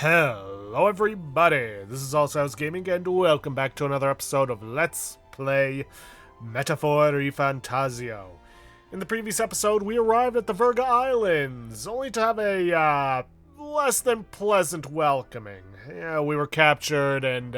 Hello everybody, this is Allshouse Gaming and welcome back to another episode of Let's Play Metaphor ReFantazio. In the previous episode, we arrived at the Virga Islands, only to have a less than pleasant welcoming. Yeah, we were captured and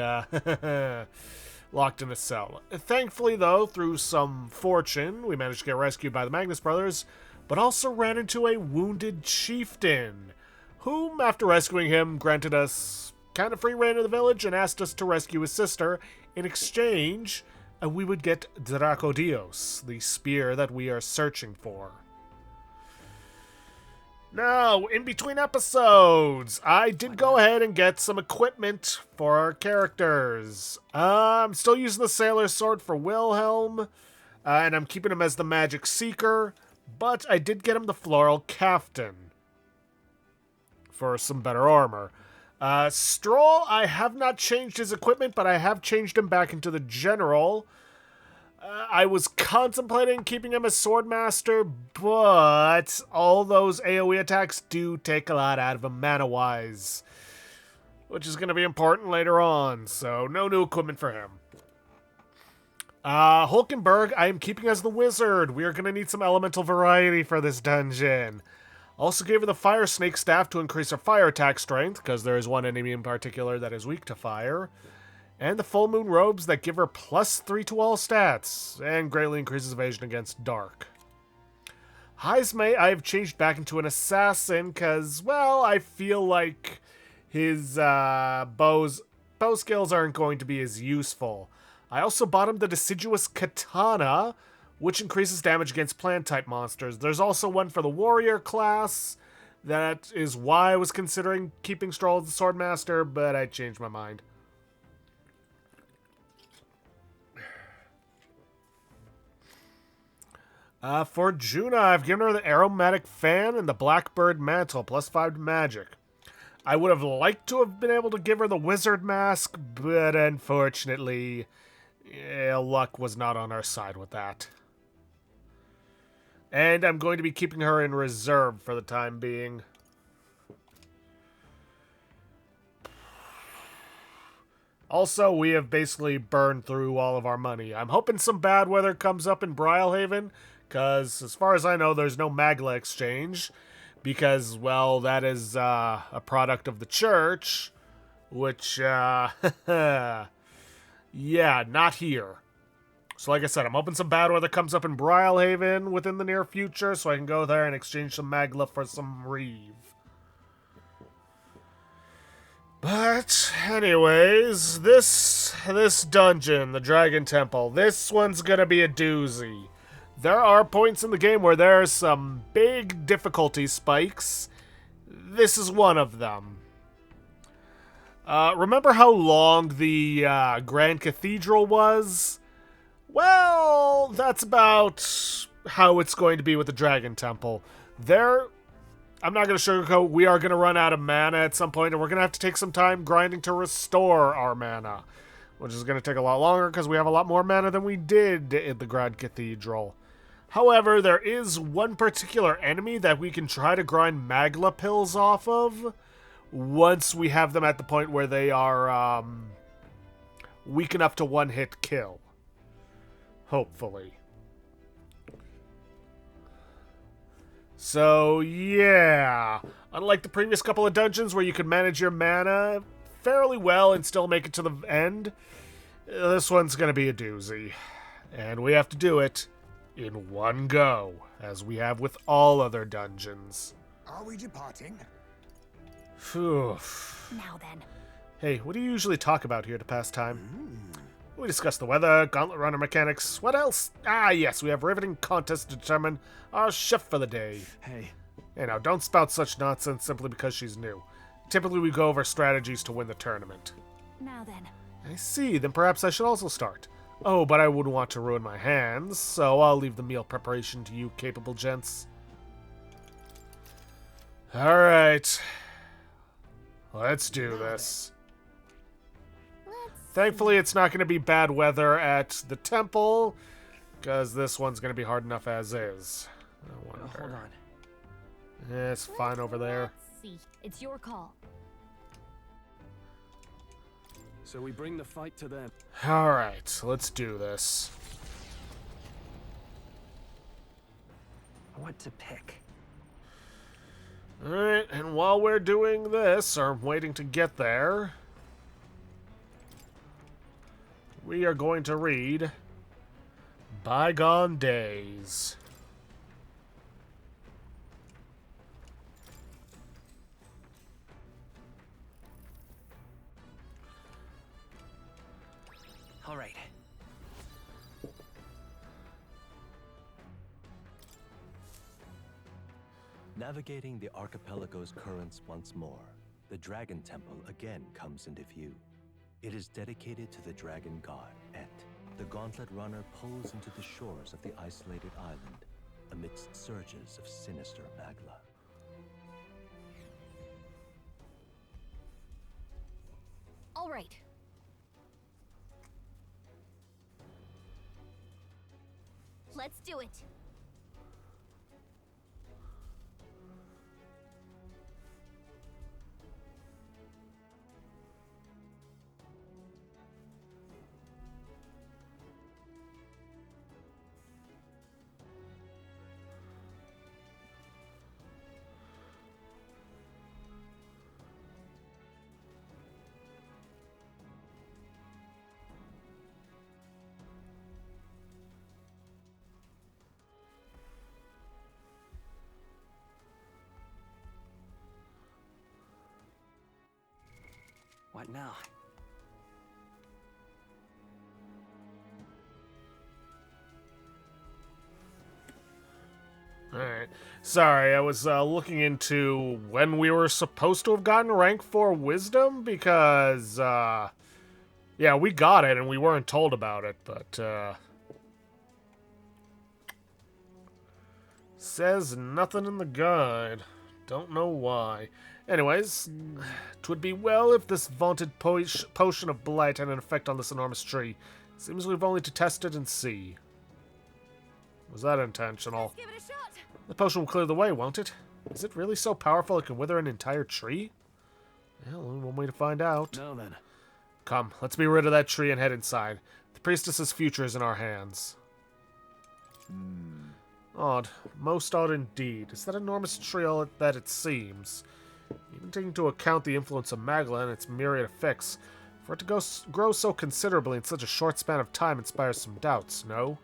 locked in a cell. Thankfully though, through some fortune, we managed to get rescued by the Magnus brothers, but also ran into a wounded chieftain, whom, after rescuing him, granted us kind of free reign of the village and asked us to rescue his sister. In exchange, we would get Dracodios, the spear that we are searching for. Now, in between episodes, I did go ahead and get some equipment for our characters. I'm still using the Sailor Sword for Wilhelm, and I'm keeping him as the Magic Seeker, but I did get him the Floral Kaftan for some better armor. Stroll, I have not changed his equipment, but I have changed him back into the General. I was contemplating keeping him as Swordmaster, but all those AoE attacks do take a lot out of him mana-wise, which is going to be important later on, so no new equipment for him. Hulkenberg, I am keeping as the Wizard. We are going to need some elemental variety for this dungeon. Also gave her the Fire Snake Staff to increase her fire attack strength, because there is one enemy in particular that is weak to fire. And the Full Moon Robes that give her +3 to all stats, and greatly increases evasion against dark. Heisme, I have changed back into an Assassin, because, well, I feel like his bow skills aren't going to be as useful. I also bought him the Deciduous Katana, which increases damage against plant-type monsters. There's also one for the warrior class. That is why I was considering keeping Stroll as the Swordmaster, but I changed my mind. For Juna, I've given her the Aromatic Fan and the Blackbird Mantle, +5 to magic. I would have liked to have been able to give her the Wizard Mask, but unfortunately, luck was not on our side with that. And I'm going to be keeping her in reserve for the time being. Also, we have basically burned through all of our money. I'm hoping some bad weather comes up in Brylehaven, because as far as I know, there's no Magla exchange. Because, well, that is a product of the church, which, yeah, not here. So like I said, I'm hoping some bad weather comes up in Brylehaven within the near future so I can go there and exchange some Magla for some Reeve. But anyways, this dungeon, the Dragon Temple, this one's gonna be a doozy. There are points in the game where there's some big difficulty spikes. This is one of them. Remember how long the Grand Cathedral was? Well, that's about how it's going to be with the Dragon Temple. I'm not going to sugarcoat, we are going to run out of mana at some point, and we're going to have to take some time grinding to restore our mana, which is going to take a lot longer because we have a lot more mana than we did in the Grand Cathedral. However, there is one particular enemy that we can try to grind Magla pills off of once we have them at the point where they are weak enough to one-hit kill. Hopefully. So, yeah. Unlike the previous couple of dungeons where you could manage your mana fairly well and still make it to the end, this one's going to be a doozy. And we have to do it in one go, as we have with all other dungeons. Are we departing? Phew. Now then. Hey, what do you usually talk about here to pass time? We discussed the weather, gauntlet runner mechanics. What else? Ah, yes, we have riveting contests to determine our chef for the day. Hey. Hey, now, don't spout such nonsense simply because she's new. Typically, we go over strategies to win the tournament. Now then. I see, then perhaps I should also start. Oh, but I wouldn't want to ruin my hands, so I'll leave the meal preparation to you capable gents. Alright. Let's do this. Thankfully, it's not going to be bad weather at the temple, because this one's going to be hard enough as is. I wonder. Hold on. Yeah, it's fine over there. Let's see. It's your call. So we bring the fight to them. Alright, let's do this. What to pick? Alright, and while we're doing this, or waiting to get there, we are going to read Bygone Days. All right. Navigating the archipelago's currents once more, the Dragon Temple again comes into view. It is dedicated to the dragon god, Et. The gauntlet runner pulls into the shores of the isolated island, amidst surges of sinister magma. All right. Let's do it. What now? Alright. Sorry, I was looking into when we were supposed to have gotten rank 4 wisdom, because, yeah, we got it and we weren't told about it, but, says nothing in the guide. Don't know why. Anyways, 'twould be well if this vaunted potion of blight had an effect on this enormous tree. Seems we've only to test it and see. Was that intentional? Let's give it a shot. The potion will clear the way, won't it? Is it really so powerful it can wither an entire tree? Well, only one way to find out. Now then. Come, let's be rid of that tree and head inside. The priestess's future is in our hands. Odd. Most odd indeed. Is that enormous tree all that it seems? Even taking into account the influence of Magla and its myriad effects, for it to grow so considerably in such a short span of time inspires some doubts, no?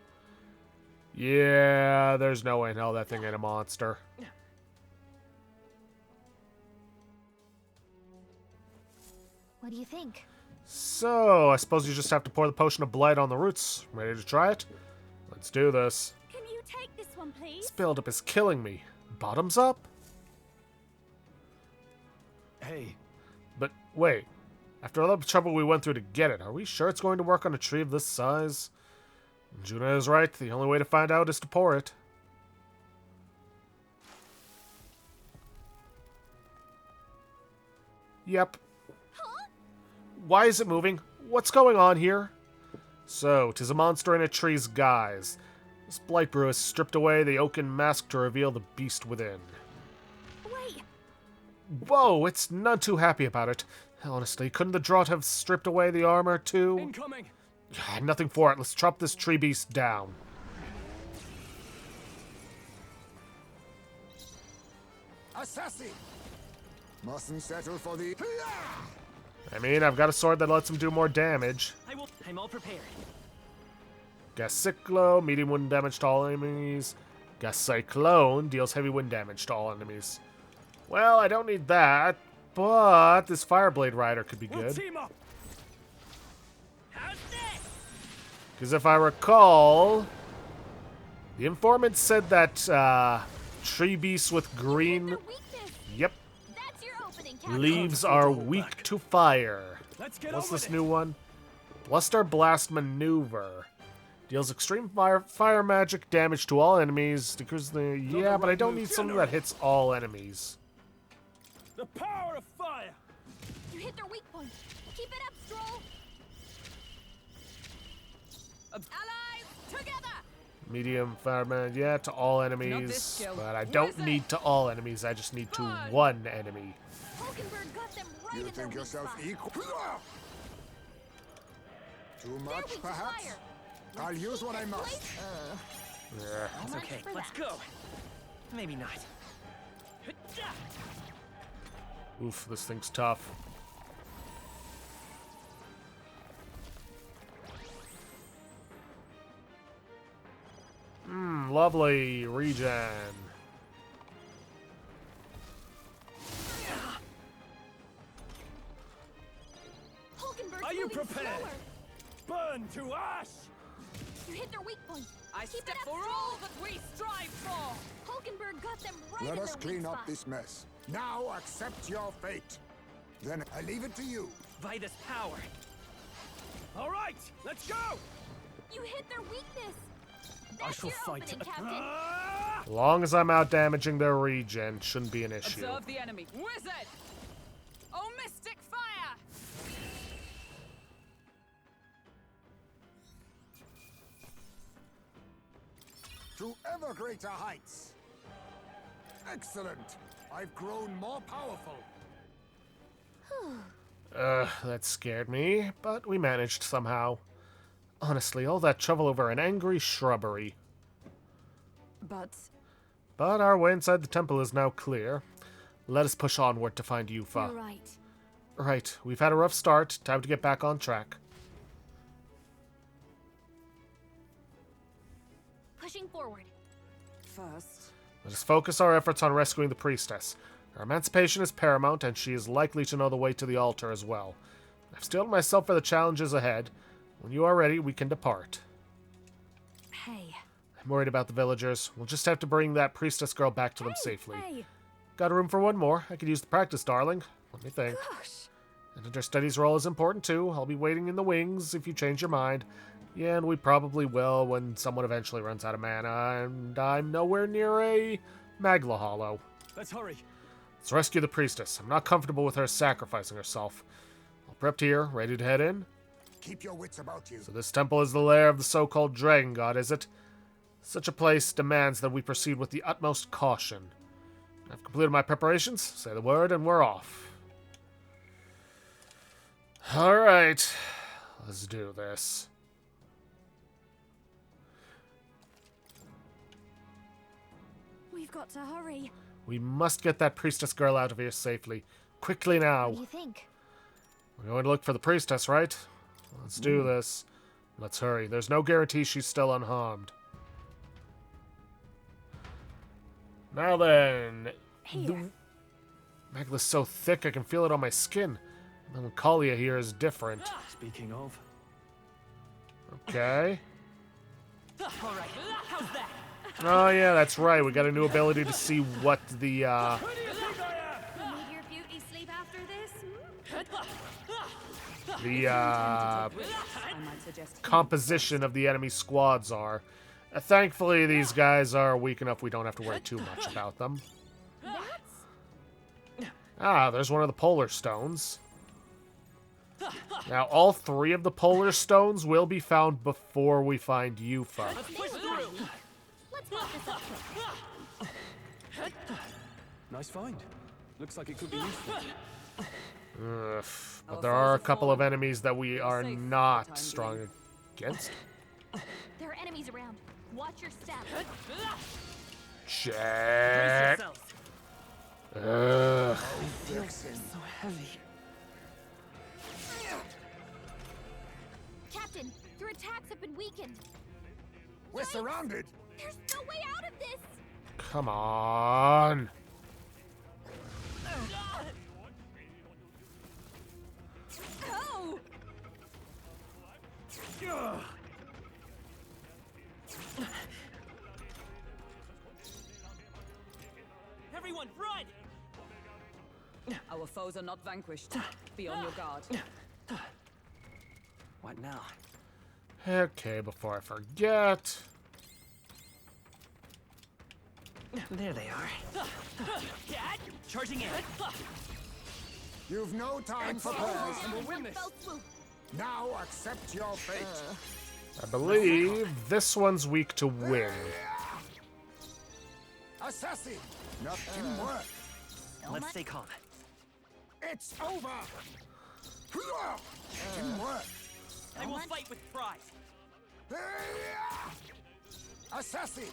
Yeah, there's no way in hell that thing ain't a monster. What do you think? So, I suppose you just have to pour the potion of blight on the roots. Ready to try it? Let's do this. Can you take this one, please? This buildup is killing me. Bottoms up? Hey, But wait. After all the trouble we went through to get it, are we sure it's going to work on a tree of this size? Juna is right. The only way to find out is to pour it. Yep. Huh? Why is it moving? What's going on here? So, 'tis a monster in a tree's guise. This blight brew has stripped away the oaken mask to reveal the beast within. Wait. Whoa, it's none too happy about it. Honestly, couldn't the drought have stripped away the armor too? incoming. Nothing for it. Let's chop this tree beast down. Assassin! Mustn't settle for the... I mean, I've got a sword that lets him do more damage. I'm all prepared. Gasiclo, medium wind damage to all enemies. Gacyclone deals heavy wind damage to all enemies. Well, I don't need that, but this Fireblade Rider could be We'll good. team up. How's this? Because if I recall, the informant said that tree beasts with green, Their weakness. yep, That's your opening, Captain. leaves are weak to fire. Let's get What's over this it. new one? Bluster Blast Maneuver. Deals extreme fire magic damage to all enemies. Decreases the... Yeah, but I don't need something that hits all enemies. The power of fire. You hit their weak point. Keep it up, Stroll. Allies, together. Medium fire man, yeah, to all enemies. skill. But I don't need to all enemies. I just need to one enemy. Hulkenberg got them right You in their think weak yourself spot. equal? Too They're much, weak to perhaps? fire. I'll use what I must. Yeah. It's much okay. for Let's that. go. Maybe not. Oof, this thing's tough. Lovely regen. Hulkenberg's Are you moving prepared? slower. Burn to ash! You hit their weak point. I Keep step it up, for Stroll. all that we strive for. Hulkenberg got them right Let in us their clean weak up spot. this mess. Now accept your fate. Then I leave it to you. By this power. All right, let's go! You hit their weakness. I That's shall your fight. opening, Captain. Ah! As long as I'm out damaging their regen, shouldn't be an issue. Observe the enemy. Wizard! Oh, mystic fire! To ever greater heights. Excellent. I've grown more powerful. That scared me, but we managed somehow. Honestly, all that trouble over an angry shrubbery. But But our way inside the temple is now clear. Let us push onward to find Yufa. You're right. Right, we've had a rough start. Time to get back on track. Pushing forward. first, Let us focus our efforts on rescuing the priestess. Her emancipation is paramount, and she is likely to know the way to the altar as well. I've steeled myself for the challenges ahead. When you are ready, we can depart. Hey. I'm worried about the villagers. We'll just have to bring that priestess girl back to them safely. Hey. Got room for one more. I could use the practice, darling. Let me think. Gosh. And understudy's role is important too. I'll be waiting in the wings if you change your mind. Yeah, and we probably will when someone eventually runs out of mana, and I'm nowhere near a Magla Hollow. Let's hurry. Let's rescue the priestess. I'm not comfortable with her sacrificing herself. All prepped here, ready to head in? Keep your wits about you. So this temple is the lair of the so-called dragon god, is it? Such a place demands that we proceed with the utmost caution. I've completed my preparations. Say the word and we're off. Alright. Let's do this. We've got to hurry. We must get that priestess girl out of here safely. Quickly now. What do you think? We're going to look for the priestess, right? Let's do this. Let's hurry. There's no guarantee she's still unharmed. Now then. Here. Magla's so thick I can feel it on my skin. Melancholia here is different. Speaking of, Okay. All right. How's that? Oh yeah, that's right. We got a new ability to see what the who do you think I am? Will your beauty sleep after this? I might suggest composition of the enemy squads are. Thankfully, these guys are weak enough we don't have to worry too much about them. Ah, there's one of the polar stones. Now, all three of the polar stones will be found before we find Yufa. Push through. Let's pop this up quick. Nice find. Looks like it could be useful. Ugh, but there are a couple of enemies that we are not strong against. There are enemies around. Watch your step. Brace Check. yourselves. Ugh. So heavy. Captain, your attacks have been weakened. We're surrounded. There's no way out of this. Come on. Oh! Everyone, run! our foes are not vanquished. Be on your guard. What now? Okay, before I forget. There they are. Charging in. You've no time for prayers. We'll win this. Fell swoop. Now accept your fate. I believe this one's weak to wind. Assassin! Nothing work. Let's stay calm. It's over. Didn't work. I will fight with pride. Assassin!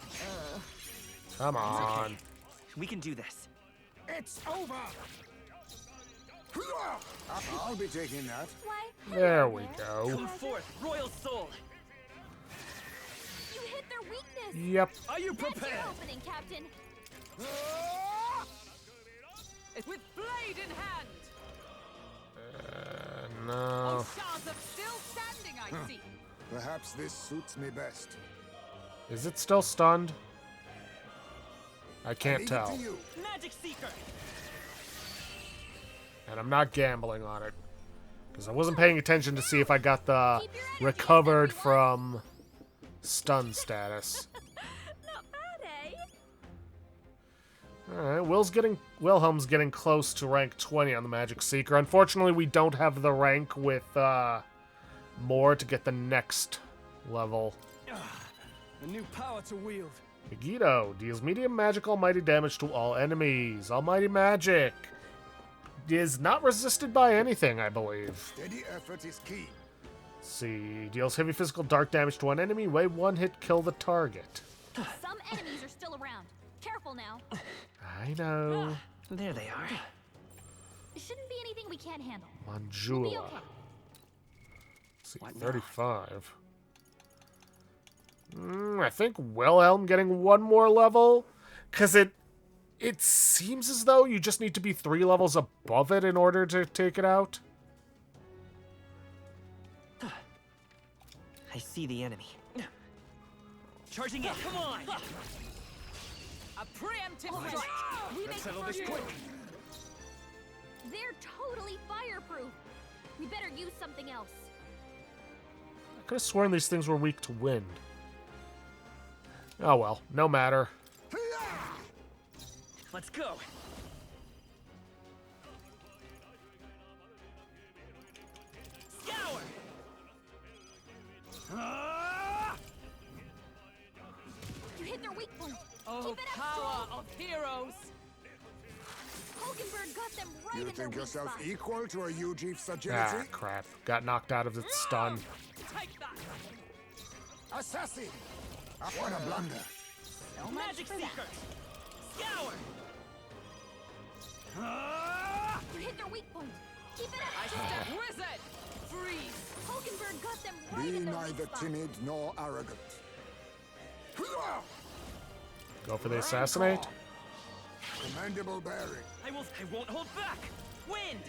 Come on. We can do this. It's over! I'll be taking that. Why? There we hello go. Come forth, royal soul. You hit their weakness. Yep. Are you That's your prepared? opening, Captain. It's with blade in hand. No. Oh, shards of still standing, I see. Perhaps this suits me best. Is it still stunned? I I can't leave tell. it to you. Magic Seeker. And I'm not gambling on it. Because I wasn't paying attention to see if I got the recovered from stun status. Not bad, eh? Alright, Wilhelm's getting close to rank 20 on the Magic Seeker. Unfortunately, we don't have the rank with more to get the next level. A new power to wield. Megiddo deals medium magic almighty damage to all enemies. Almighty magic is not resisted by anything, I believe. Steady effort is key. Let's see, deals heavy physical dark damage to one enemy. Wave one hit, kill the target. Some enemies are still around. Careful now. I know. There they are. It shouldn't be anything we can't handle. Manjula. We'll be okay. Let's see, What now? 35. I think Wilhelm getting one more level, because it seems as though you just need to be 3 levels above it in order to take it out. I see the enemy. Charging in. Come on. A preemptive strike. We Let's make settle this first quick. move. They're totally fireproof. We better use something else. I could have sworn these things were weak to wind. Oh well, no matter. Let's go. Scour. You hit their weak point. Oh, Keep it up, power Joel. of heroes. Hogenberg got them right You in their think weak yourself spot. equal to a Ujief's Ah, agility? crap. Got knocked out of its stun. Take that. Assassin! What a blunder. So much Magic for that. Seeker. Scour. You hit their weak point. Keep it I up, step Joel. wizard. Freeze. Hogenberg got them right Be in their neither weak spot. timid nor arrogant. Go for the assassinate. Commendable bearing. I won't hold back. Wind.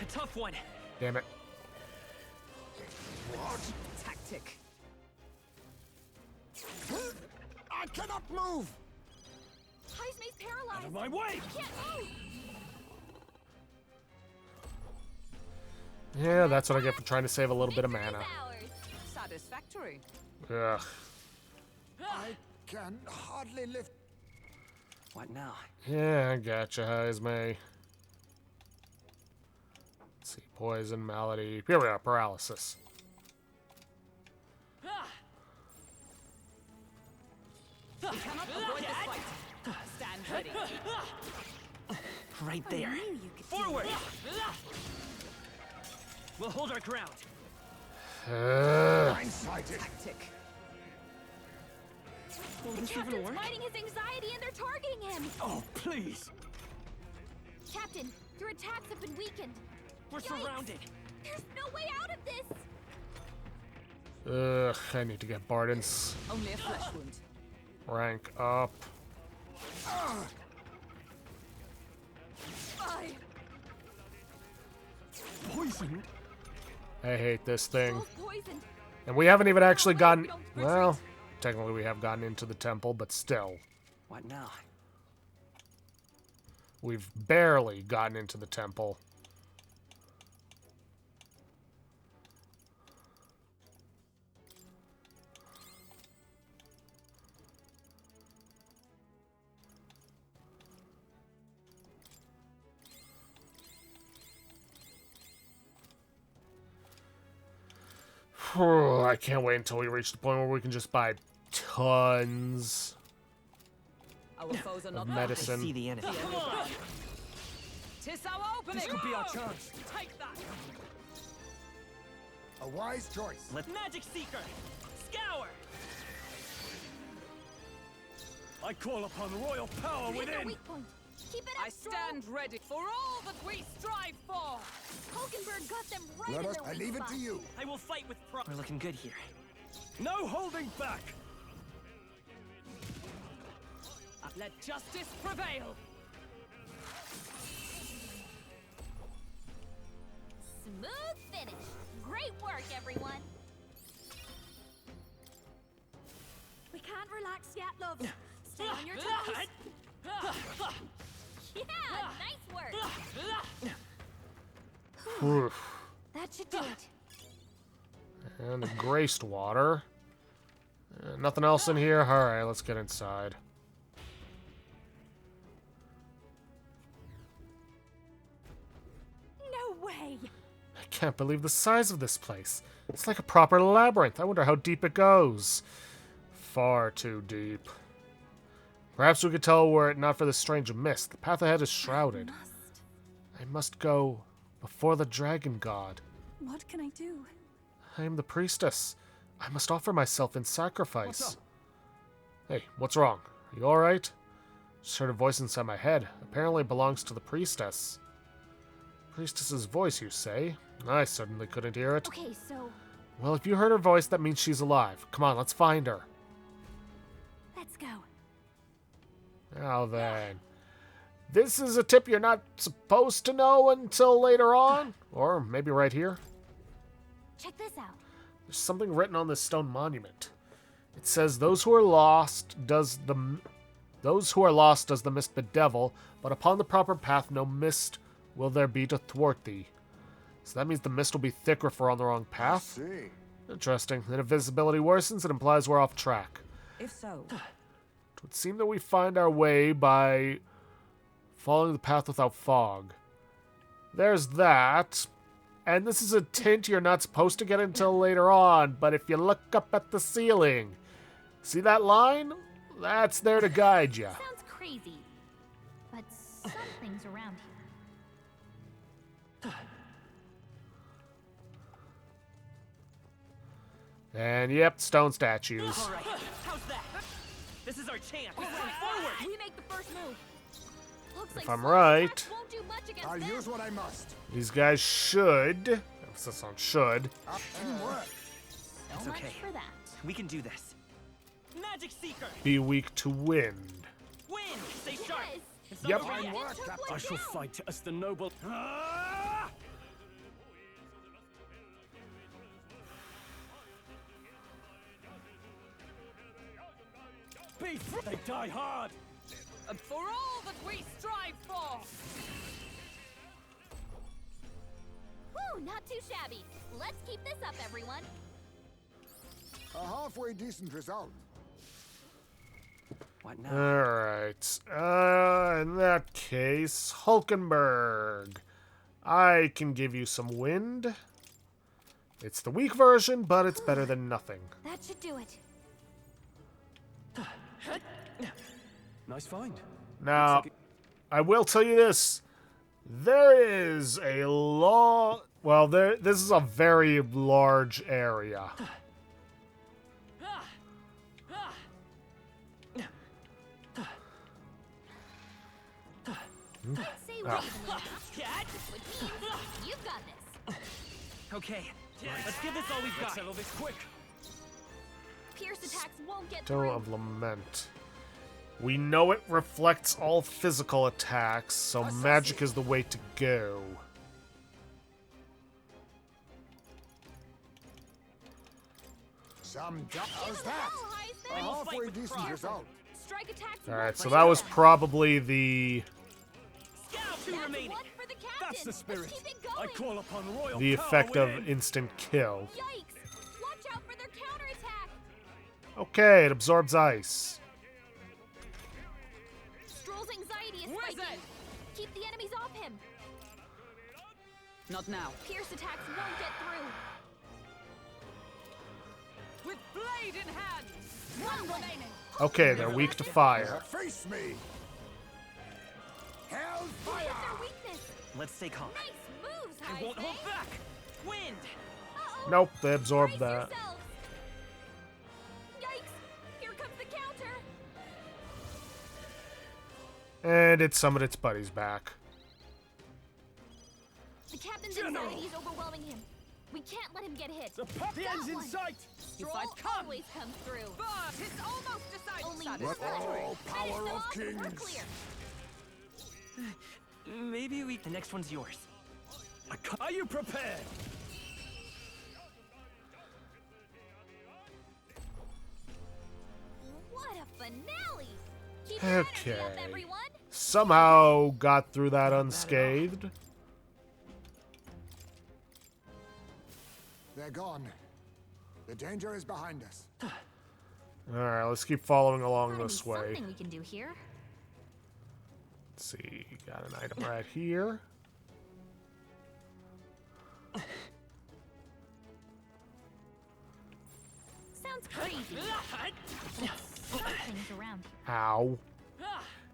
A tough one. Damn it. What? Tactic. I cannot move! Heismay's paralyzed. Out of my way! Can't move. Yeah, that's what I get for trying to save a little bit of Victory's mana. ours. Satisfactory. Ugh. I can hardly lift. What now? Yeah, I gotcha, Heismay. Let's see, poison, malady. Here we are, paralysis. We cannot avoid this fight. Stand ready. Right there. knew you could do Forward. We'll hold our ground. Blindsided. Tactic. Will The this even captain's work? fighting his anxiety and they're targeting him. Oh, please! Captain, your attacks have been weakened. We're Yikes. surrounded. There's no way out of this. Ugh, I need to get Barden's Only a flesh wound. rank up. I Poisoned? I hate this thing. both poisoned. And we haven't even actually gotten... Well, technically we have gotten into the temple, but still. What now? We've barely gotten into the temple. I can't wait until we reach the point where we can just buy tons Our foes are not of I medicine. see the enemy. Come on. Tis our opening. This could be our chance. Take that. A wise choice. Let Magic Seeker! Scour! I call upon royal power Hit their within! weak point. Keep it up, I Stroll. stand ready for all that we strive for. Hulkenberg got them right Let in us. their I weak leave it spot. to you. I will fight with pride. We're looking good here. No holding back! Let justice prevail. Smooth finish. Great work, everyone. We can't relax yet, love. Stay on your toes. Yeah, nice work. Oof. That should do it. And the graced water. Nothing else in here? Alright, let's get inside. No way. I can't believe the size of this place. It's like a proper labyrinth. I wonder how deep it goes. Far too deep. Perhaps we could tell were it not for this strange mist. The path ahead is shrouded. I must go before the dragon god. What can I do? I am the priestess. I must offer myself in sacrifice. Hey, what's wrong? Are you alright? Just heard a voice inside my head. Apparently it belongs to the priestess. Priestess's voice, you say? I certainly couldn't hear it. Okay, so Well, if you heard her voice, that means she's alive. Come on, let's find her. let's go. Now then. This is a tip you're not supposed to know until later on. Or maybe right here. Check this out. There's something written on this stone monument. It says, those who are lost does the mist bedevil, but upon the proper path no mist will there be to thwart thee. So that means the mist will be thicker if we're on the wrong path? See. Interesting. Then if visibility worsens, it implies we're off track. If so, It would seem that we find our way by following the path without fog. There's that. And this is a tint you're not supposed to get until later on, but if you look up at the ceiling, see that line? That's there to guide you. Sounds crazy, but something's around here. And yep, stone statues. All right, how's that? This is our chance. All right, Forward! we make the first move. Looks like I'm slow right. attacks won't do much against I'll them. use what I must. These guys should, emphasis on should, Up and work. So It's much okay. for that. We can do this. Magic Seeker! be weak to wind. Wind! Stay sharp! Yes. It's Yep. not over Fine yet. work, Took Captain. one I shall down. fight as the noble. Ah! Be free. They die hard. and for all that we strive for. Woo, not too shabby. Let's keep this up, everyone. A halfway decent result. What now? Alright. In that case, Hulkenberg. I can give you some wind. It's the weak version, but it's better than nothing. That should do it. Nice find. Now, I will tell you this. There is a lot... Well, this is a very large area. Say evenly enough, Cat! which means you've got this. Okay, let's give this all we've Let's got. settle this quick. Pierce attacks won't get Stone through. of Lament. We know it reflects all physical attacks, so magic is the way to go. Some Give how's him that? hell, Heisman. A will fight halfway with decent pride. result. Strike attacks Alright, won't so get that was through. probably the Scout two That's remaining. one for the captain. That's the spirit. Let's keep it I going. call upon royal the power effect of within. instant kill. Yikes! Watch out for their counterattack. Okay, it absorbs ice. Stroll's anxiety is Wizard! spiking. Keep the enemies off him. Not now. Pierce attacks won't get through. With blade in hand. One remaining. Okay, they're weak to fire. Face me. Hit Hellfire. their weakness. Let's stay calm. Nice moves, I won't hold Heisman. back. Wind! Uh-oh. Nope, they absorbed Brace that. yourselves. Yikes! Here comes the counter. And it summoned its buddies back. The captain's anxiety is overwhelming him. We can't let him get hit. The end's in sight! Stroll always comes through. But it's almost decided. Only Satisfactory. Oh, power of We're kings! clear. Maybe the next one's yours. Are you prepared? What a finale! Keep your energy up, Okay. everyone. Somehow got through that unscathed. They're gone. The danger is behind us. Alright, let's keep following along Gotta be this way. something we can do here. Let's see, got an item right here. Sounds crazy. Slow things around. Ow.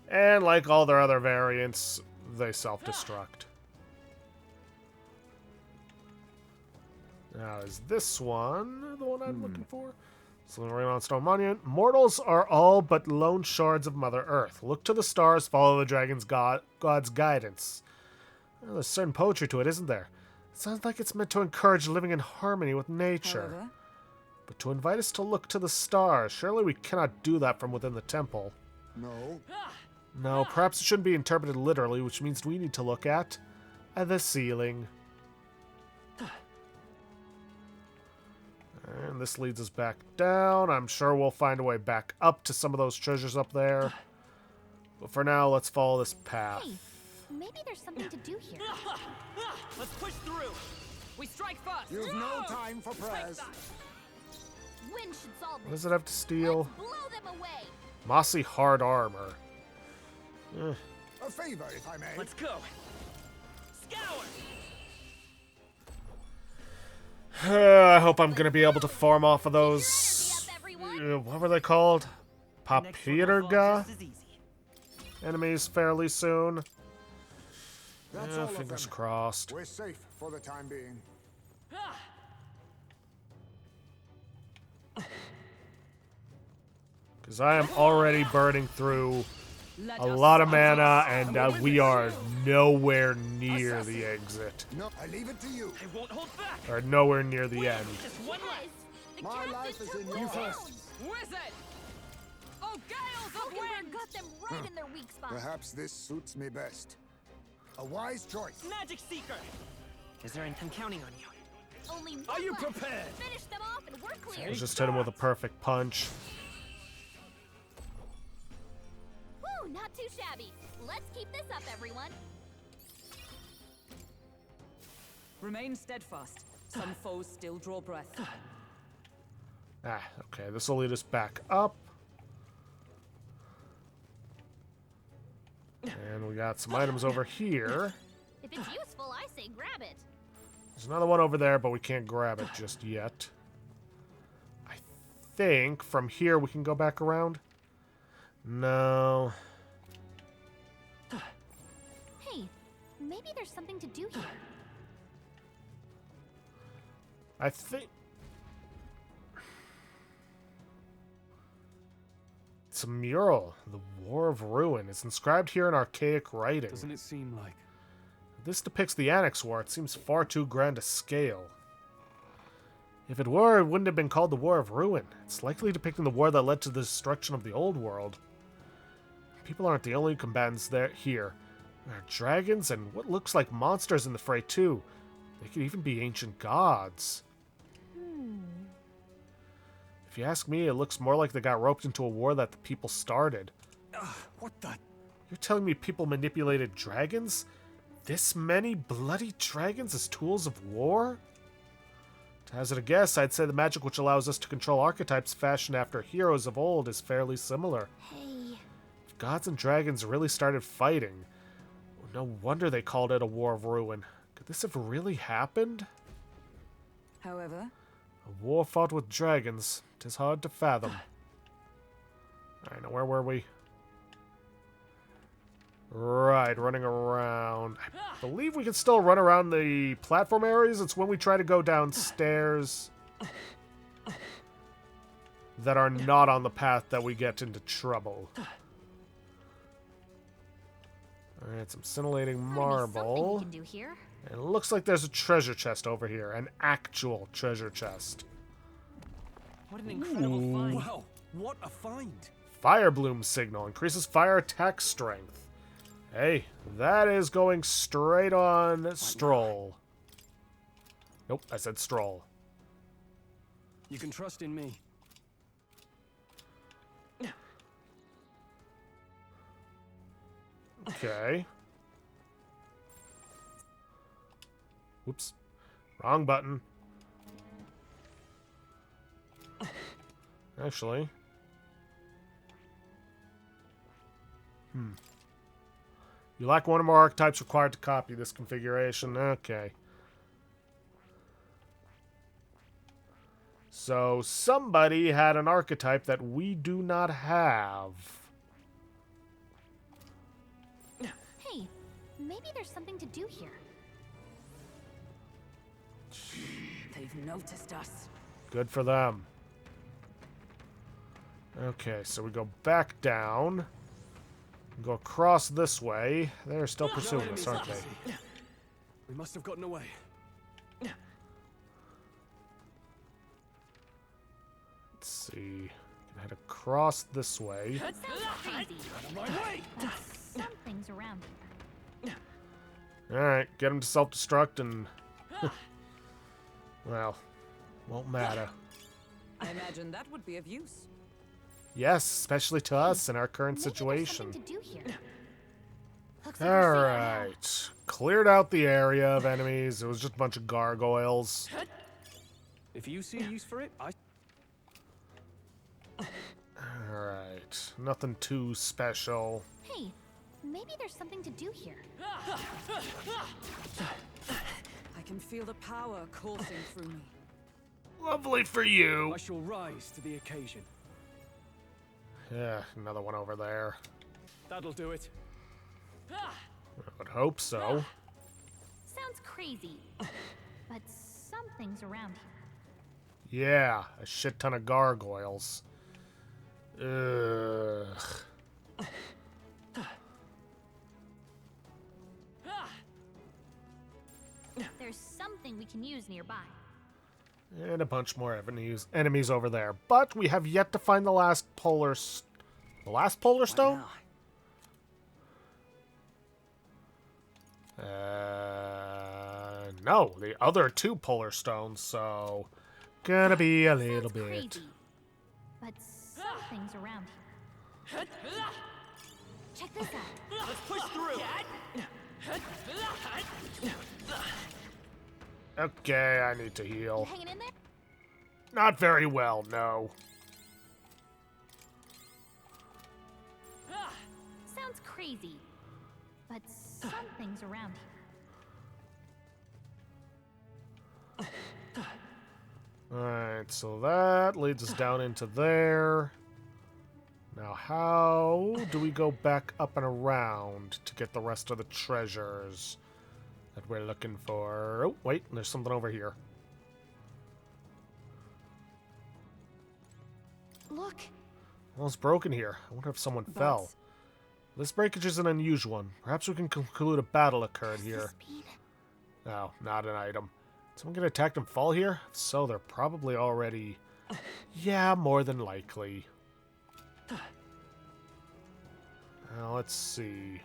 And like all their other variants, they self-destruct. Now, is this one the one I'm looking for? Sling Ring on Stone Monument. Mortals are all but lone shards of Mother Earth. Look to the stars, follow the dragon's god's guidance. Well, there's certain poetry to it, isn't there? It sounds like it's meant to encourage living in harmony with nature. However, But to invite us to look to the stars, surely we cannot do that from within the temple. No. No, perhaps it shouldn't be interpreted literally, which means we need to look at the ceiling. And this leads us back down. I'm sure we'll find a way back up to some of those treasures up there. But for now, let's follow this path. Hey, maybe there's something to do here. Let's push through. we strike first. You've no time for prayers. Wind should solve What this. does it have to steal? Let's blow them away. Mossy hard armor. A favor, if I may. Let's go. Scour. I hope I'm going to be able to farm off of those... Energy up, everyone. What were they called? Next one will fall Papirga just as easy. enemies fairly soon. That's all of Fingers them. crossed. We're safe for the time being. Because I am already burning through Let a us lot of advance. mana, and we are nowhere near the exit. No, I leave it to you. I won't hold back. Or nowhere near the end. Just one Guys, left. the My captain life is took in one your down. hands. Wizard! Oh, gales of Hulkenberg wind! got them right in their weak spot. Perhaps this suits me best. A wise choice. Magic Seeker. Is there anything counting on you? Only one Are you left. prepared? Finish them off and we're clear. Just hit him with a perfect punch. Woo, not too shabby. Let's keep this up, everyone. Remain steadfast. Some foes still draw breath. Ah, okay, this will lead us back up. And we got some items over here. If it's useful, I say grab it. There's another one over there, but we can't grab it just yet. I think from here we can go back around. No. Hey, maybe there's something to do here. I think... It's a mural. The War of Ruin. It's inscribed here in archaic writing. Doesn't it seem like... This depicts the Annex War. It seems far too grand a scale. If it were, it wouldn't have been called the War of Ruin. It's likely depicting the war that led to the destruction of the old world. People aren't the only combatants here. There are dragons and what looks like monsters in the fray too. They could even be ancient gods. If you ask me, it looks more like they got roped into a war that the people started. What the... You're telling me people manipulated dragons? This many bloody dragons as tools of war? To hazard a guess, I'd say the magic which allows us to control archetypes fashioned after heroes of old is fairly similar. Hey, If gods and dragons really started fighting, no wonder they called it a war of ruin. Could this have really happened? However, A war fought with dragons. 'Tis hard to fathom. Alright, now where were we? Right, running around. I believe we can still run around the platform areas. It's when we try to go downstairs that are not on the path that we get into trouble. Alright, some scintillating Gotta be marble. something we can do here. And it looks like there's a treasure chest over here. An actual treasure chest. What an incredible find. Wow, what a find! Fire bloom signal. Increases fire attack strength. Hey, that is going straight on Stroll. Nope, I said Stroll. You can trust in me. Okay. Whoops. Wrong button. Actually. You lack one or more archetypes required to copy this configuration. Okay. So somebody had an archetype that we do not have. Hey, maybe there's something to do here. They've noticed us. Good for them. Okay, so we go back down. Go across this way. They're still pursuing us, aren't they? We must have gotten away. Let's see. Can head across this way. Sounds crazy. But something's around here. Alright, get them to self-destruct and... well, won't matter. I imagine that would be of use. Yes, especially to us in our current Maybe there's situation. something to do here. Looks like we're safe now. Alright. Cleared out the area of enemies. It was just a bunch of gargoyles. If you see use for it, I... Alright. Nothing too special. Hey, maybe there's something to do here. I can feel the power coursing through me. Lovely for you. I shall rise to the occasion. Yeah, another one over there. That'll do it. I would hope so. Sounds crazy. But something's around here. Yeah, a shit ton of gargoyles. Ugh. There's something we can use nearby. And a bunch more enemies over there. But we have yet to find the last polar... the last polar stone? No, the other two polar stones, so... Gonna be a little Sounds bit... crazy. But something's around here. Check this out. Let's push through. Okay, I need to You heal. hanging in there? Not very well, no. Sounds crazy. But something's around here. Alright, so that leads us down into there. Now, how do we go back up and around to get the rest of the treasures that we're looking for? Oh, wait, there's something over here. Look, Well, it's broken here. I wonder if someone fell. This breakage is an unusual one. Perhaps we can conclude a battle occurred here. speed. No, not an item. Someone get attacked and fall here? If so, they're probably already... yeah, more than likely. Now, let's see.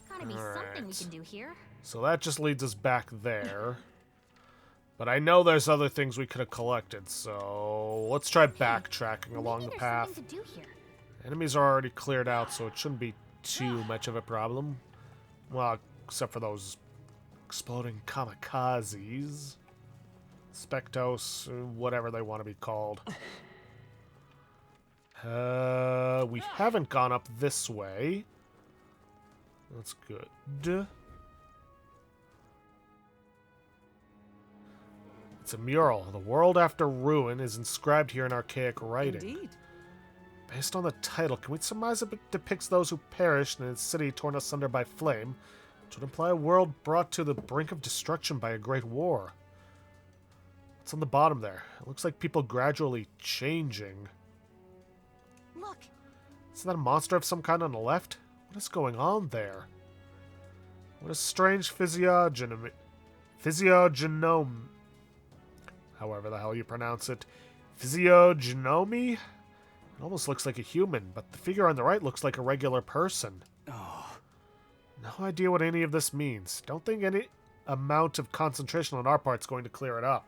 Gotta be something we Alright. can do here. So that just leads us back there. But I know there's other things we could have collected, so let's try backtracking along Maybe the there's path. something to do here. Enemies are already cleared out, so it shouldn't be too much of a problem. Well, except for those exploding kamikazes. Spectos, whatever they want to be called. We haven't gone up this way. That's good. It's a mural. The world after ruin is inscribed here in archaic writing. Indeed. Based on the title, can we surmise it depicts those who perished in a city torn asunder by flame, which would imply a world brought to the brink of destruction by a great war? What's on the bottom there? It looks like people gradually changing. Look, Isn't that a monster of some kind on the left? What is going on there? What a strange physiognomy. However the hell you pronounce it. Physiognomy? It almost looks like a human, but the figure on the right looks like a regular person. Oh, No idea what any of this means. Don't think any amount of concentration on our part's going to clear it up.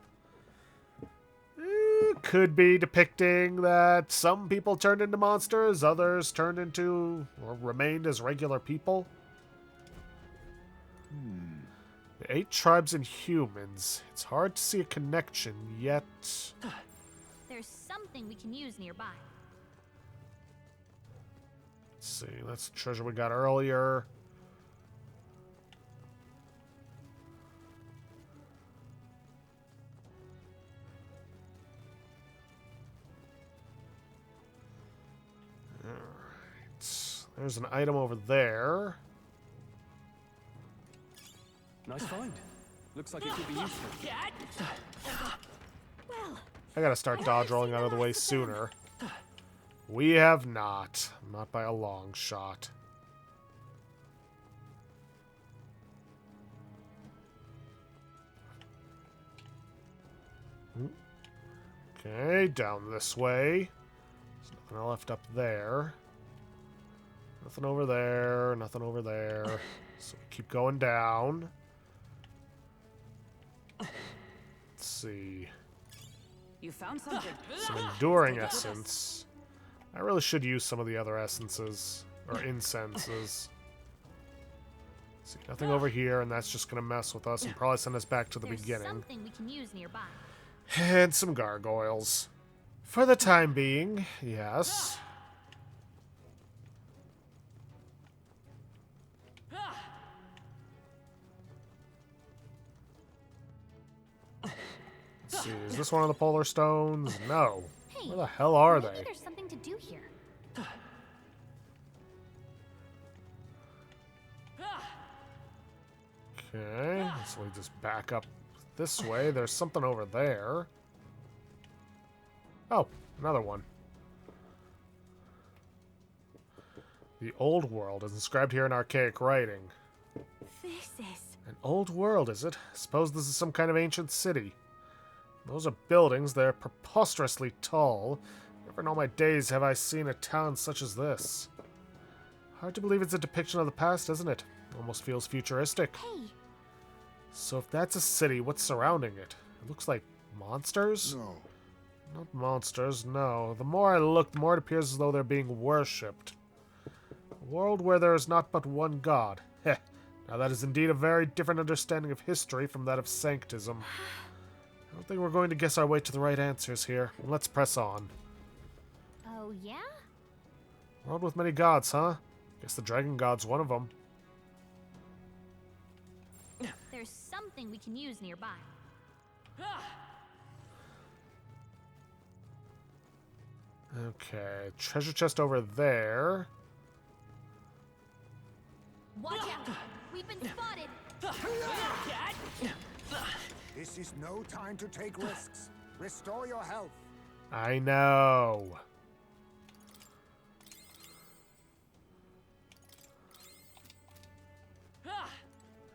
Could be depicting that some people turned into monsters, others turned into or remained as regular people. The 8 tribes and humans. It's hard to see a connection, yet... there's something we can use nearby. Let's see, that's the treasure we got earlier. Alright. There's an item over there. nice find. Looks like it could be useful. Well, I gotta start dodge rolling out of the way sooner. We have not. Not by a long shot. Okay, down this way. There's nothing left up there. Nothing over there. Nothing over there. So we keep going down. Let's see. You found something. Some enduring essence. I really should use some of the other essences. Or incenses. See, nothing over here, and that's just going to mess with us and probably send us back to the there's beginning. something we can use nearby. And some gargoyles. For the time being, yes. Let's see, is this one of the polar stones? No. Hey, Where the hell are maybe they? there's something to do here. Okay, so we just back up this way. There's something over there. Oh, another one. The old world is inscribed here in archaic writing. This is... An old world, is it? Suppose this is some kind of ancient city. Those are buildings. They're preposterously tall. Never in all my days have I seen a town such as this. Hard to believe it's a depiction of the past, isn't it? Almost feels futuristic. Hey, So if that's a city, what's surrounding it? It looks like monsters? No. Not monsters, no. The more I look, the more it appears as though they're being worshipped. A world where there is not but one god. Heh. Now that is indeed a very different understanding of history from that of sanctism. I don't think we're going to guess our way to the right answers here. Let's press on. oh yeah? World with many gods, huh? Guess the dragon god's one of them. There's something we can use nearby. Okay, treasure chest over there. Watch out! We've been spotted! This is no time to take risks. Restore your health. I know.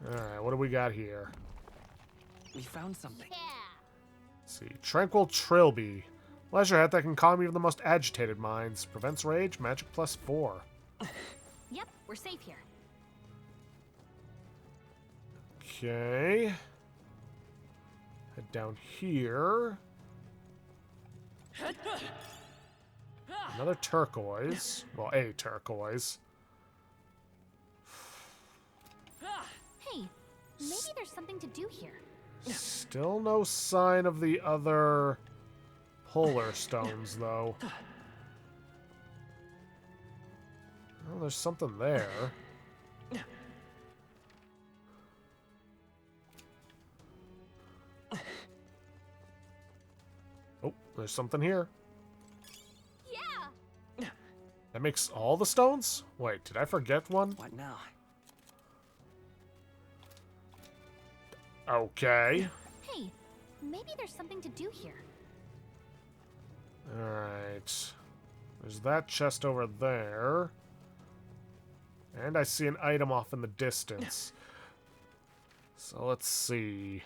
Alright, what do we got here? We found something. Yeah! Let's see. Tranquil Trilby. Leisure hat that can calm even the most agitated minds. Prevents rage, magic +4. Yep, we're safe here. Okay. Head down here. Another turquoise. Well, a turquoise. Hey, maybe there's something to do here. Still no sign of the other polar stones, though. Oh, there's something there. there's something here. Yeah! That makes all the stones? Wait, did I forget one? What now? Okay. Hey, maybe there's something to do here. Alright. There's that chest over there. And I see an item off in the distance. So let's see.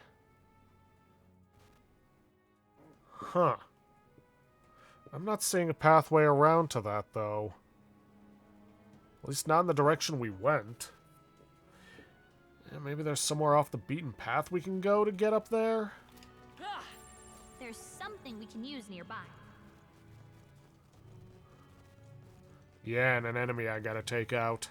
Huh. I'm not seeing a pathway around to that, though. At least not in the direction we went. Yeah, maybe there's somewhere off the beaten path we can go to get up there? There's something we can use nearby. Yeah, and an enemy I gotta take out.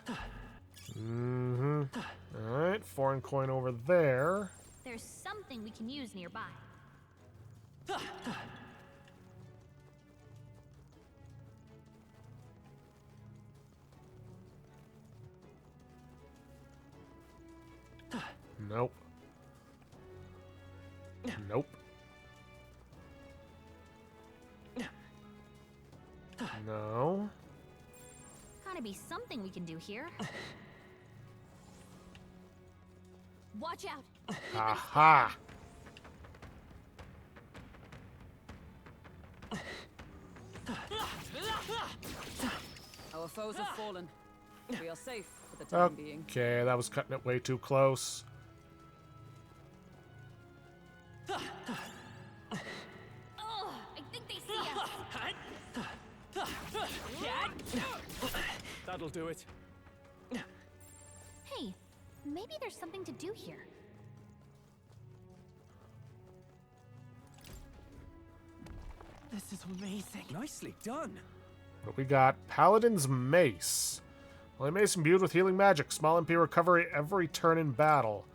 Alright, foreign coin over there. There's something we can use nearby. Nope. Nope. No. Gotta be something we can do here. Watch out! Aha! Our foes have fallen. We are safe for the time being. Okay, that was cutting it way too close. Oh, I think they see us. That'll do it. Hey, maybe there's something to do here. This is amazing. Nicely done. What we got? Paladin's Mace. Well, a mace imbued with healing magic. Small MP recovery every turn in battle.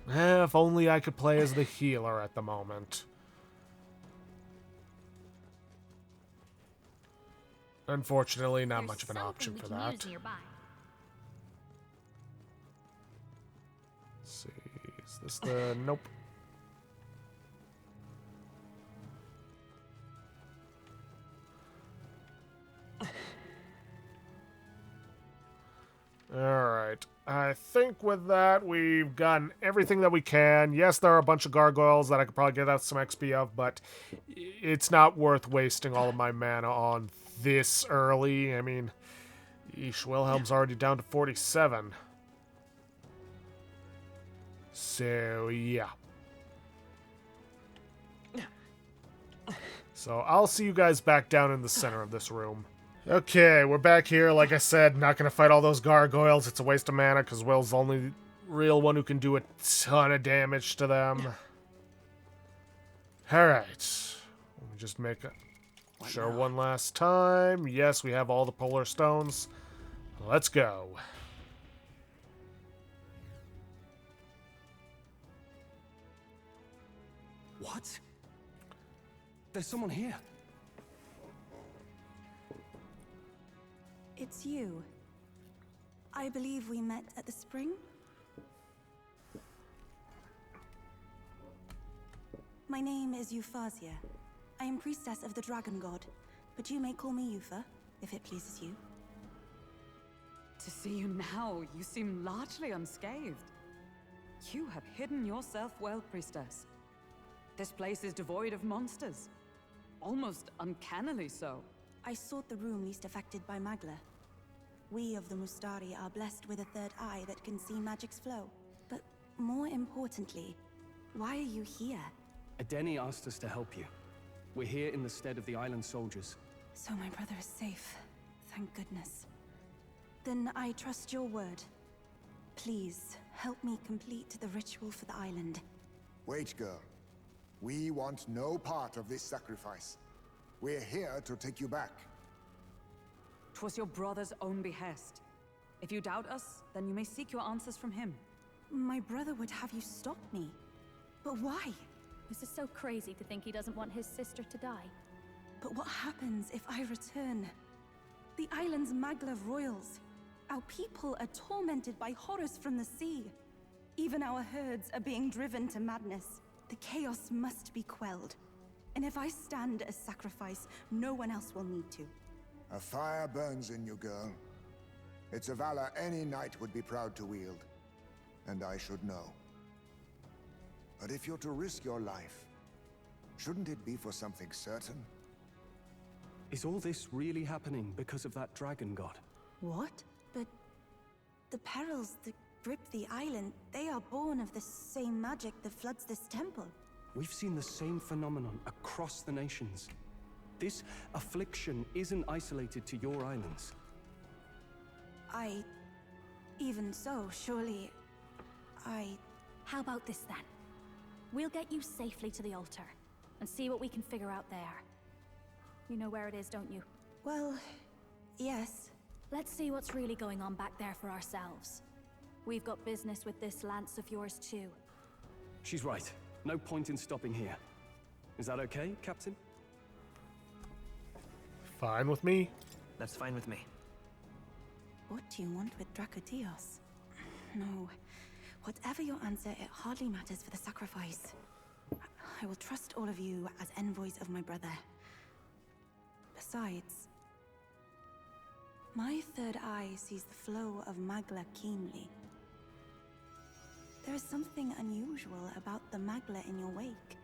If only I could play as the healer at the moment. Unfortunately, not There's much of an something option we for can that. use nearby. Let's see. Is this the... Nope. Alright. I think with that, we've gotten everything that we can. Yes, there are a bunch of gargoyles that I could probably get out some XP of, but it's not worth wasting all of my mana on this early. I mean, eesh, Wilhelm's already down to 47. So, yeah. So, I'll see you guys back down in the center of this room. Okay, we're back here. Like I said, not going to fight all those gargoyles. It's a waste of mana because Will's the only real one who can do a ton of damage to them. Alright. Let me just make sure one last time. Yes, we have all the polar stones. Let's go. What? There's someone here. It's you. I believe we met at the spring? My name is Euphazia. I am priestess of the dragon god, but you may call me Eupha, if it pleases you. To see you now, you seem largely unscathed. You have hidden yourself well, priestess. This place is devoid of monsters. Almost uncannily so. I sought the room least affected by Magla. We of the Mustari are blessed with a third eye that can see magic's flow. But more importantly, why are you here? Adeni asked us to help you. We're here in the stead of the island soldiers. So my brother is safe. Thank goodness. Then I trust your word. Please, help me complete the ritual for the island. Wait, girl. We want no part of this sacrifice. We're here to take you back. 'Twas your brother's own behest. If you doubt us, then you may seek your answers from him. My brother would have you stop me. But why? This is so crazy to think he doesn't want his sister to die. But what happens if I return? The island's Maglev royals. Our people are tormented by horrors from the sea. Even our herds are being driven to madness. The chaos must be quelled. And if I stand as sacrifice, no one else will need to. A fire burns in you, girl. It's a valor any knight would be proud to wield. And I should know. But if you're to risk your life, shouldn't it be for something certain? Is all this really happening because of that dragon god? What? But the perils that grip the island, they are born of the same magic that floods this temple. We've seen the same phenomenon across the nations. This affliction isn't isolated to your islands. Even so, surely... How about this then? We'll get you safely to the altar, and see what we can figure out there. You know where it is, don't you? Well, yes. Let's see what's really going on back there for ourselves. We've got business with this lance of yours too. She's right. No point in stopping here. Is that okay, Captain? Fine with me. That's fine with me. What do you want with Dracotios? No. Whatever your answer, it hardly matters for the sacrifice. I will trust all of you as envoys of my brother. Besides, my third eye sees the flow of Magla keenly. There is something unusual about the Magla in your wake.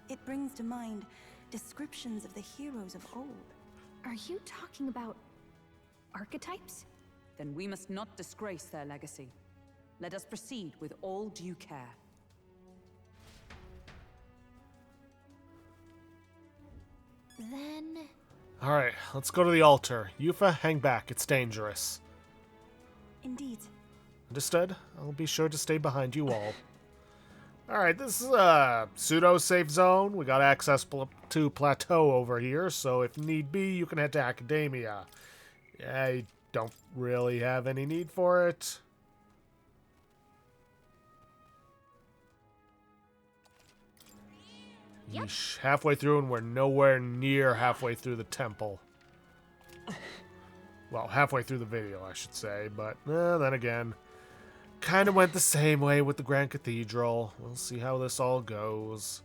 It brings to mind descriptions of the heroes of old. Are you talking about archetypes? Then we must not disgrace their legacy. Let us proceed with all due care. Then... Alright, let's go to the altar. Yufa, hang back. It's dangerous. Indeed. Understood? I'll be sure to stay behind you all. Alright, this is a pseudo-safe zone. We got access to Plateau over here, so if need be, you can head to Academia. I don't really have any need for it. Yep. Yeesh, halfway through and we're nowhere near halfway through the temple. Well, halfway through the video, I should say, but then again, kind of went the same way with the Grand Cathedral. We'll see how this all goes.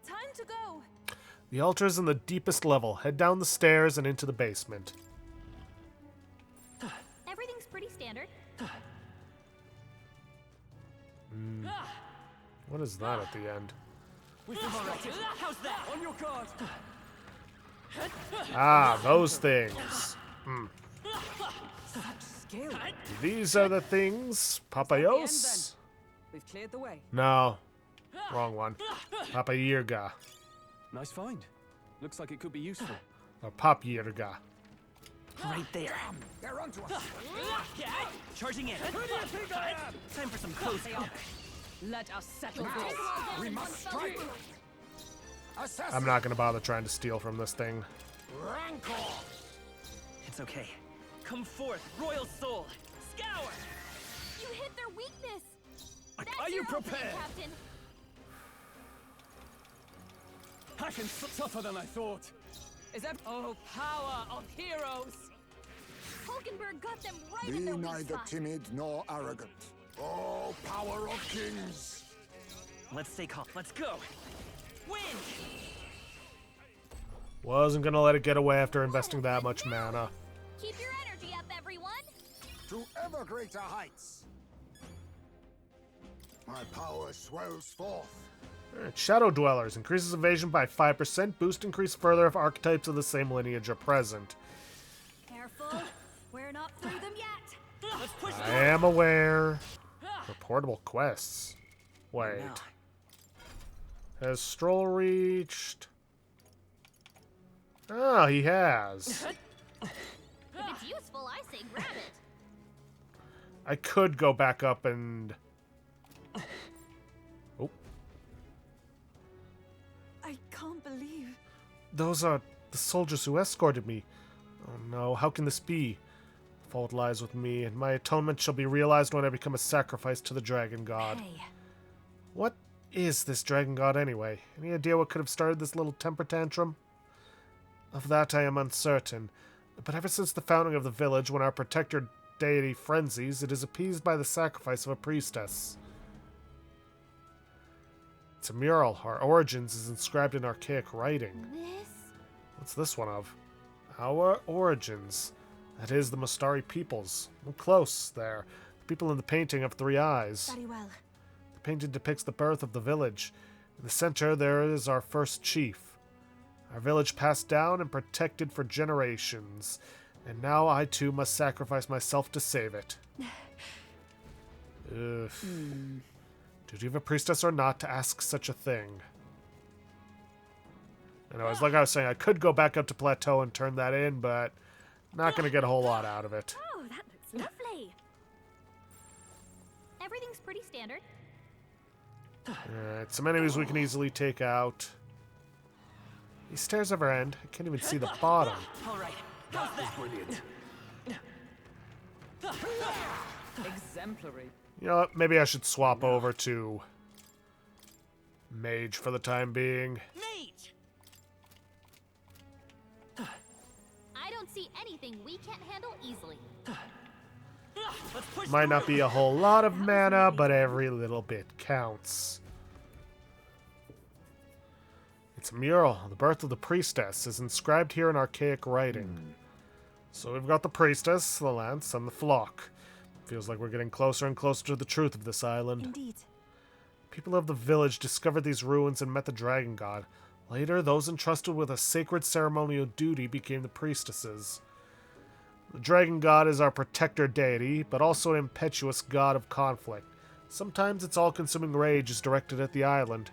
Time to go! The altar is in the deepest level. Head down the stairs and into the basement. Everything's pretty standard. What is that at the end? How's that? On your guard! Ah, those things. Skill. These are the things. Papayos? We've cleared the way. No. Wrong one. Papayirga. Nice find. Looks like it could be useful. Or Papyirga. Right there. They're onto us! Charging in. Time for some close combat. Let us settle Now, this. we must strike! Assassin! I'm not going to bother trying to steal from this thing. Rancor! It's okay. Come forth, royal soul. Scour! You hit their weakness! That's Are you your opening, prepared? Captain! I can tougher than I thought. Is that power of heroes? Hulkenberg got them right Be in their weak neither spot. timid nor arrogant. Oh, power of kings! Let's stay calm. Let's go. Wind! Wasn't going to let it get away after investing that much mana. Keep your energy up, everyone! To ever greater heights! My power swells forth. Alright, Shadow Dwellers. Increases evasion by 5%. Boost increase further if archetypes of the same lineage are present. Careful, we're not through them yet! Let's push I am aware. Reportable quests. Wait. now. Has Stroll reached? Oh, he has. If it's useful, I say grab it. I could go back up and... Oh. I can't believe. Those are the soldiers who escorted me. Oh no, how can this be? The fault lies with me, and my atonement shall be realized when I become a sacrifice to the Dragon God. Hey, What is this Dragon God anyway? Any idea what could have started this little temper tantrum? Of that I am uncertain, but ever since the founding of the village, when our protector deity frenzies, it is appeased by the sacrifice of a priestess. It's a mural. Our origins is inscribed in archaic writing. This? What's this one of? Our origins. That is the Mustari peoples. We're close there. The people in the painting have 3 eyes. Very well. The painting depicts the birth of the village. In the center, there is our first chief. Our village passed down and protected for generations. And now I too must sacrifice myself to save it. Ugh. Duty of a priestess or not to ask such a thing. Anyways, like I was saying, I could go back up to Plateau and turn that in, but not going to get a whole lot out of it. Oh, that looks lovely. Everything's pretty standard. Alright, some enemies we can easily take out. These stairs ever end? I can't even see the bottom. All right. How's that? Exemplary. You know what? Maybe I should swap over to Mage for the time being. Mage! I don't see anything we can't handle easily. Let's push Might not through. be a whole lot of mana, but every little bit counts. It's a mural. The birth of the priestess is inscribed here in archaic writing. So we've got the priestess, the lance, and the flock. Feels like we're getting closer and closer to the truth of this island. Indeed. People of the village discovered these ruins and met the dragon god. Later, those entrusted with a sacred ceremonial duty became the priestesses. The dragon god is our protector deity, but also an impetuous god of conflict. Sometimes its all-consuming rage is directed at the island.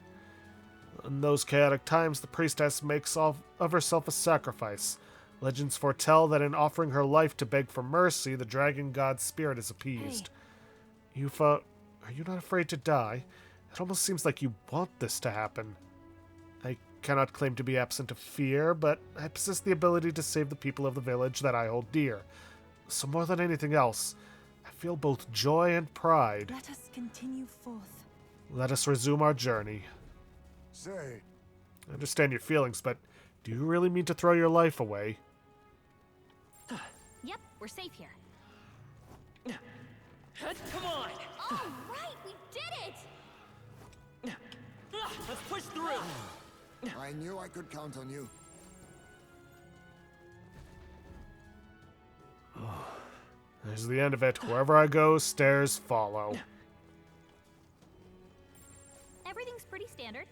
In those chaotic times, the priestess makes of herself a sacrifice. Legends foretell that in offering her life to beg for mercy, the dragon god's spirit is appeased. Yufa, are you not afraid to die? It almost seems like you want this to happen. I cannot claim to be absent of fear, but I possess the ability to save the people of the village that I hold dear. So more than anything else, I feel both joy and pride. Let us continue forth. Let us resume our journey. Say, I understand your feelings, but do you really mean to throw your life away? Yep, we're safe here. Come on! All right, we did it! Let's push through! I knew I could count on you. There's the end of it. Wherever I go, stairs follow. Everything's pretty standard.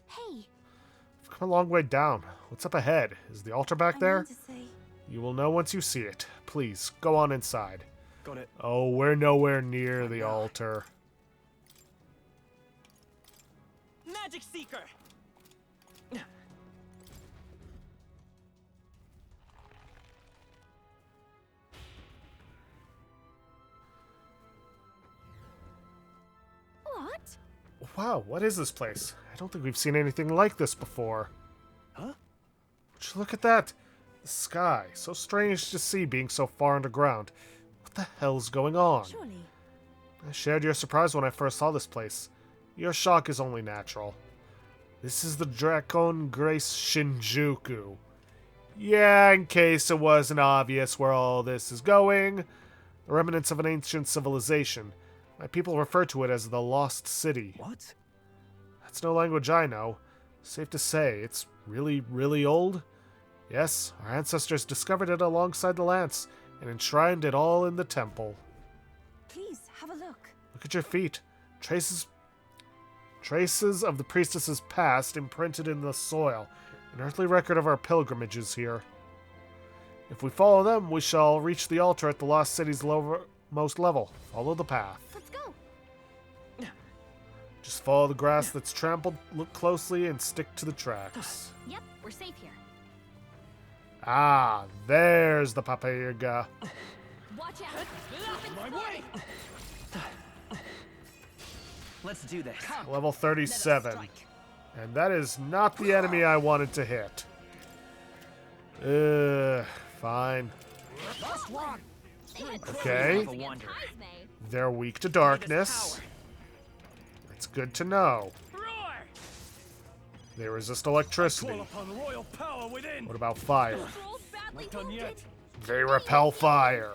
Hey, I've come a long way down. What's up ahead? Is the altar back I there? mean to say, You will know once you see it. Please, go on inside. Got it. Oh, we're nowhere near the altar. Magic Seeker! what? Wow, what is this place? I don't think we've seen anything like this before. Huh? Would you look at that? The sky. So strange to see being so far underground. What the hell's going on? surely. I shared your surprise when I first saw this place. Your shock is only natural. This is the Dracon Grace Shinjuku. Yeah, in case it wasn't obvious where all this is going. The remnants of an ancient civilization. My people refer to it as the Lost City. What? That's no language I know. Safe to say, it's really, really old. Yes, our ancestors discovered it alongside the lance and enshrined it all in the temple. Please, have a look. Look at your feet. Traces of the priestess's past imprinted in the soil. An earthly record of our pilgrimages here. If we follow them, we shall reach the altar at the Lost City's lowermost level. Follow the path. Let's go. Just follow the grass that's trampled, look closely, and stick to the tracks. Yep, we're safe here. Ah, there's the Papayuga. Watch out. My way! Let's do this. Level 37. And that is not the enemy I wanted to hit. Fine. Okay. Have a wonder. They're weak to darkness. That's good to know. Roar! They resist electricity. Call upon royal power within. What about fire? Trolls badly Not done wounded. yet. They repel fire.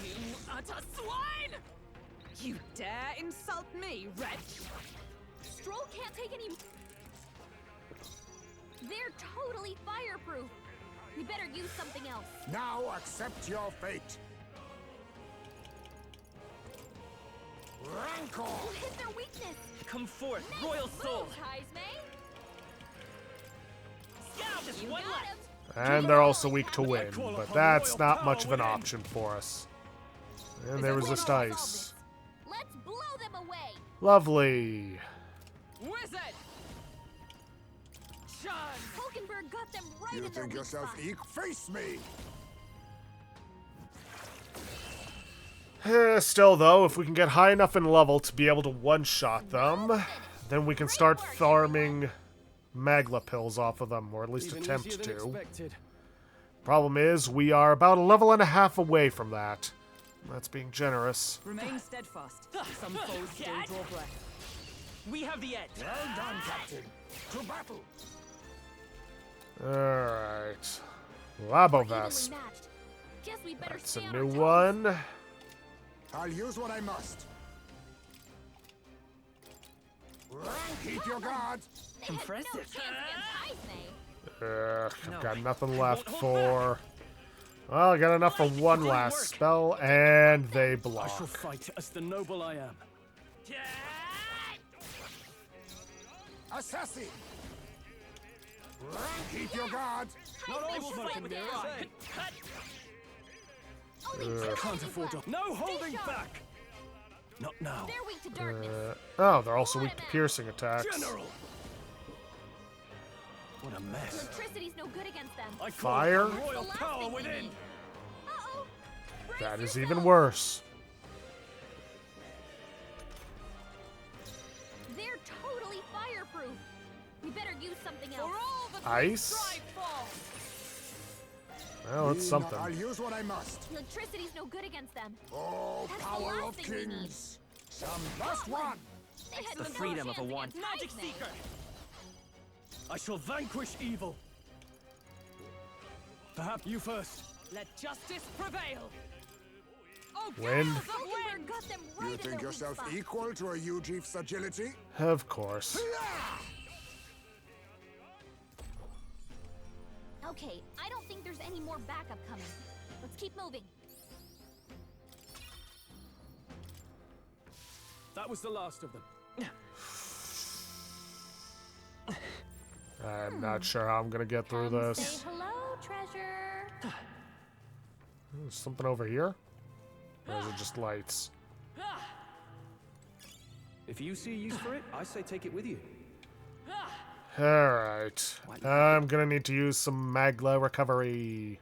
You utter swine! You dare insult me, wretch? Stroll can't take any... They're totally fireproof. We better use something else. Now accept your fate. Rancor! We'll hit their weakness. Come forth, Nice Royal Soul! moves, Heismay. Scout! Just You one got left! him. And they're also weak to wind, but that's not much of an option for us. And they resist ice. Let's blow them away. Lovely. Wizard! Shun! Hulkenberg got them right You in their think weak yourself spot. Face me! Still, though, if we can get high enough in level to be able to one-shot them, then we can start farming Magla pills off of them, or at least Even attempt easier than to. expected. Problem is, we are about a level and a half away from that. That's being generous. Remain steadfast. Some foes still draw breath. We have the edge! Well done, Captain. To battle! Alright. Evenly Labovesp. matched. Guess we better That's stay a on new our toes. one. I'll use what I must. Keep your guard! They had Impressive. no chance against Heismay. I've got nothing left for... Well, I got enough for one last spell, and they I block. shall fight as the noble I am. Assassin! Keep your guard! Not all should smoke slow and down. mirrors, eh? Only two Can't enemies afford to... left. No holding sharp. back! Not now. They're weak to darkness. Oh, they're also weak to piercing attacks. General! What a mess. Electricity's no good against them. I call Fire? upon That's the royal last power thing we within! need. Uh-oh. Brace That is yourself. even worse. They're totally fireproof. We better use something else. For all that we Ice? strive for! Well, it's I'll something. use what I must. Electricity's no good against them. Oh, That's the power last of thing we need. kings! Some last one! They had The no freedom of a chance wand. against Magic Heismay. Seeker! I shall vanquish evil. Perhaps you first. Let justice prevail! Oh, Wind. girls of Hulkenberg wind! got them right You in think their yourself weak spot. equal to a Ujief's agility? Of course. Okay, I don't think there's any more backup coming. Let's keep moving. That was the last of them. I'm not sure how I'm gonna get through Come this. Say hello, treasure. There's something over here? Or is it just lights? If you see a use for it, I say take it with you. Alright. I'm gonna need to use some Magla recovery.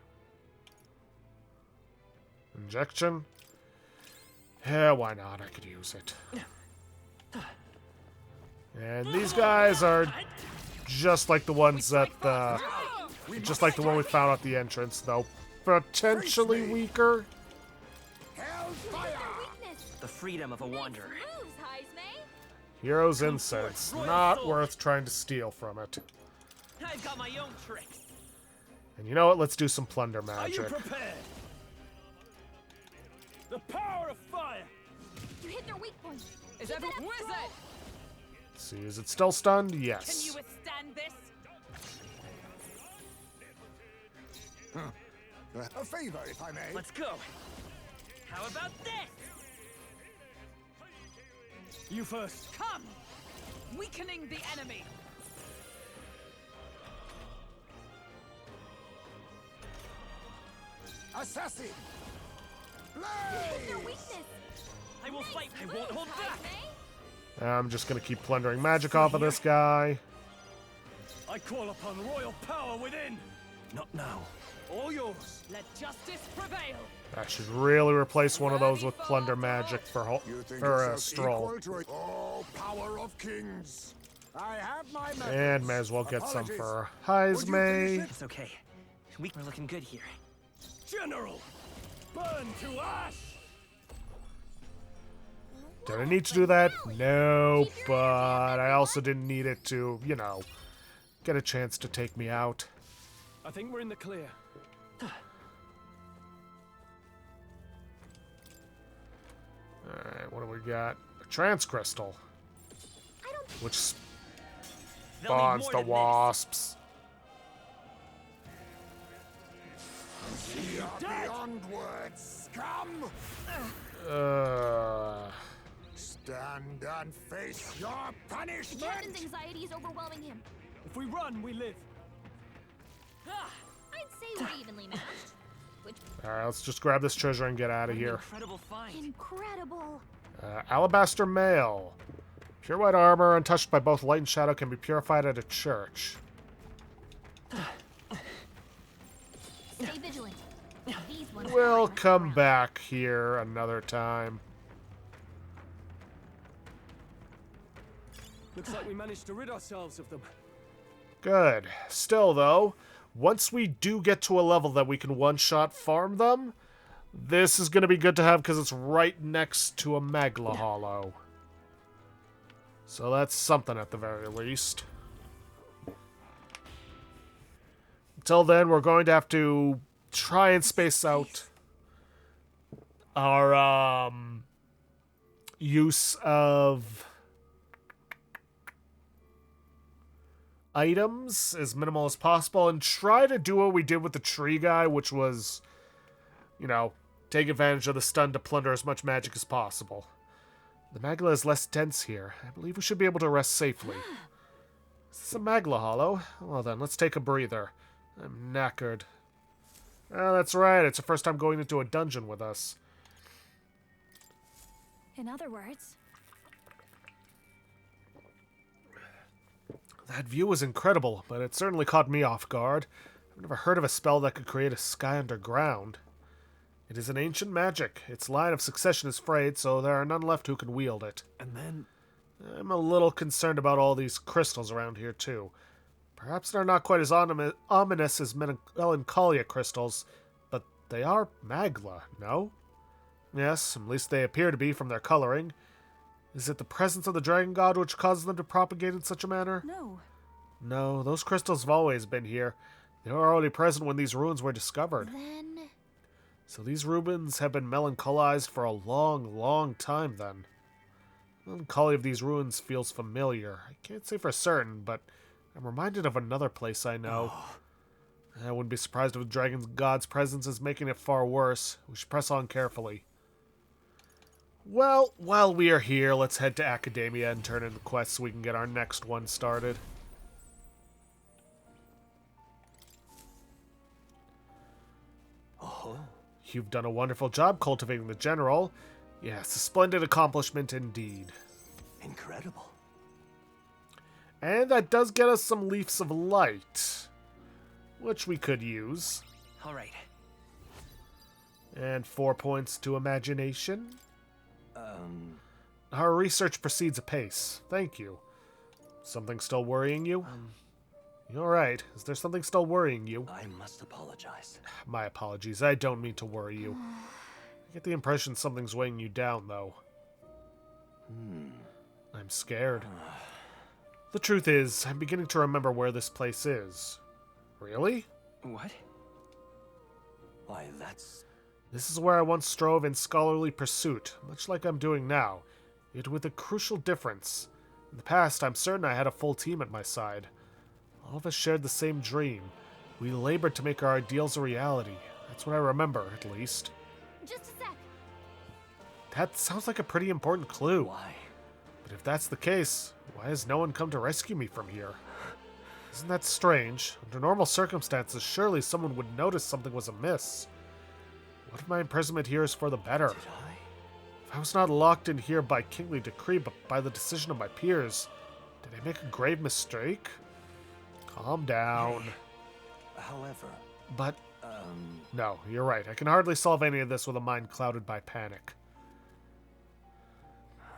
Injection? Yeah, why not? I could use it. And these guys are just like the ones that, just like the one we found at the entrance, though potentially weaker. Hellfire! Weakness. The freedom of a wanderer. Moves, Heismay. Hero's incense. Not worth trying to steal from it. I've got my own tricks. And you know what? Let's do some plunder Are you magic. prepared? The power of fire! You hit their weak point. Is Keep every it up, wizard? Stroll. Let's see, is it still stunned? Can you Yes. withstand this? A favor, if I may. Let's go. How about this? You first. Come! Weakening the enemy! Assassin! You hit their Blaze! weakness. I will fight. I Moves, won't hold back. Heismay. I'm just gonna keep plundering magic off of this guy. I call upon royal power within. Not now. All yours. Let justice prevail! I should really replace one of those with plunder magic for You think for a yourself stroll. equal to a... Oh, power of kings! I have my methods. And may as well get some Apologies. for Would you finish Heismay. it? It's okay. We're looking good here. General! Burn to ash! Did I need to do that? No, but I also didn't need it to, you know, get a chance to take me out. I think we're in the clear. Alright, what do we got? A trance crystal. Which They'll need spawns more the than this. wasps. Beyond words, scum! Stand and face your The captain's punishment! anxiety is overwhelming him. If we run, we live. I'd say we're evenly matched. Which Alright, let's just grab this treasure and get out of What an here. incredible find. incredible. Alabaster mail. Pure white armor, untouched by both light and shadow, can be purified at a church. Stay vigilant. These ones We'll are come back here another time. Looks like we managed to rid ourselves of them. Good. Still, though, once we do get to a level that we can one-shot farm them, this is going to be good to have because it's right next to a Magla Hollow. So that's something at the very least. Until then, we're going to have to try and space out our use of items as minimal as possible and try to do what we did with the tree guy, which was, you know, take advantage of the stun to plunder as much magic as possible. The Magla is less dense here. I believe we should be able to rest safely. Is this a Magla Hollow? Well then, let's take a breather. I'm knackered. Oh, that's right. It's the first time going into a dungeon with us. In other words, That view was incredible, but it certainly caught me off guard. I've never heard of a spell that could create a sky underground. It is an ancient magic. Its line of succession is frayed, so there are none left who can wield it. And then I'm a little concerned about all these crystals around here, too. Perhaps they're not quite as ominous as Melancholia crystals, but they are Magla, no? Yes, at least they appear to be from their coloring. Is it the presence of the dragon god which causes them to propagate in such a manner? No. No, those crystals have always been here. They were already present when these ruins were discovered. then So these ruins have been melancholized for a long, long time, then. The melancholy of these ruins feels familiar. I can't say for certain, but I'm reminded of another place I know. I wouldn't be surprised if the dragon god's presence is making it far worse. We should press on carefully. Well, while we are here, let's head to Academia and turn in the quest so we can get our next one started. Oh, You've done a wonderful job cultivating the general. Yes, a splendid accomplishment indeed. incredible. And that does get us some Leafs of Light, which we could use. All right. And 4 points to Imagination. Our research proceeds apace. Thank you. Something still worrying you? You alright? Is there something still worrying you? I must apologize. My apologies. I don't mean to worry you. I get the impression something's weighing you down, though. I'm scared. The truth is, I'm beginning to remember where this place is. Really? What? Why, that's... This is where I once strove in scholarly pursuit, much like I'm doing now, yet with a crucial difference. In the past, I'm certain I had a full team at my side. All of us shared the same dream. We labored to make our ideals a reality. That's what I remember, at least. just a sec. That sounds like a pretty important clue. Why? But if that's the case, why has no one come to rescue me from here? Isn't that strange? Under normal circumstances, surely someone would notice something was amiss. What if my imprisonment here is for the better? Did I? If I was not locked in here by kingly decree, but by the decision of my peers, did I make a grave mistake? Calm down. However, But, no, you're right. I can hardly solve any of this with a mind clouded by panic.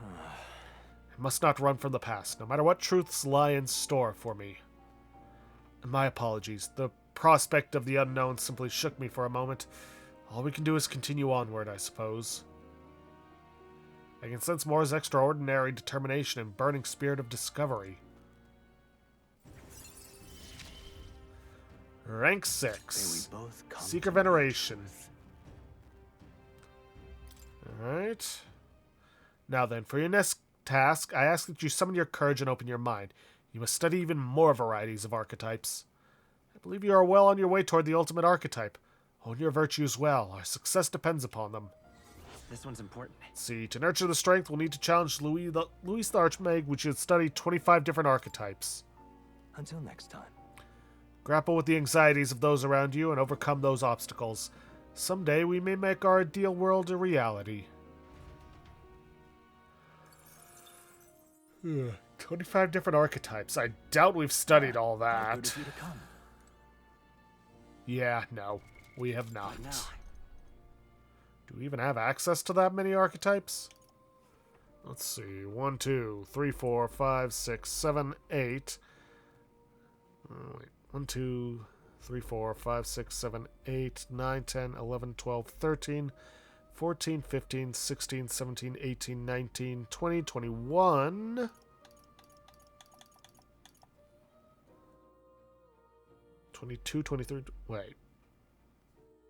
I must not run from the past, no matter what truths lie in store for me. My apologies. The prospect of the unknown simply shook me for a moment. All we can do is continue onward, I suppose. I can sense Moore's extraordinary determination and burning spirit of discovery. Rank 6. may we both come Seeker to Veneration. truth. Alright. Now then, for your next task, I ask that you summon your courage and open your mind. You must study even more varieties of archetypes. I believe you are well on your way toward the ultimate archetype. Hone your virtues well. Our success depends upon them. This one's important. See, to nurture the strength, we'll need to challenge Louis the Archmage, which should study 25 different archetypes. Until next time. Grapple with the anxieties of those around you and overcome those obstacles. Someday we may make our ideal world a reality. 25 different archetypes. I doubt we've studied all How good that. of you to come. Yeah, no, we have not. No. Do we even have access to that many archetypes? Let's see. 1, 2, 3, 4, 5, 6, 7, 8. Wait. 1, 2, 3, 4, 5, 6, 7, 8, 9, 10, 11, 12, 13, 14, 15, 16, 17, 18, 19, 20, 21. 22, 23. Wait.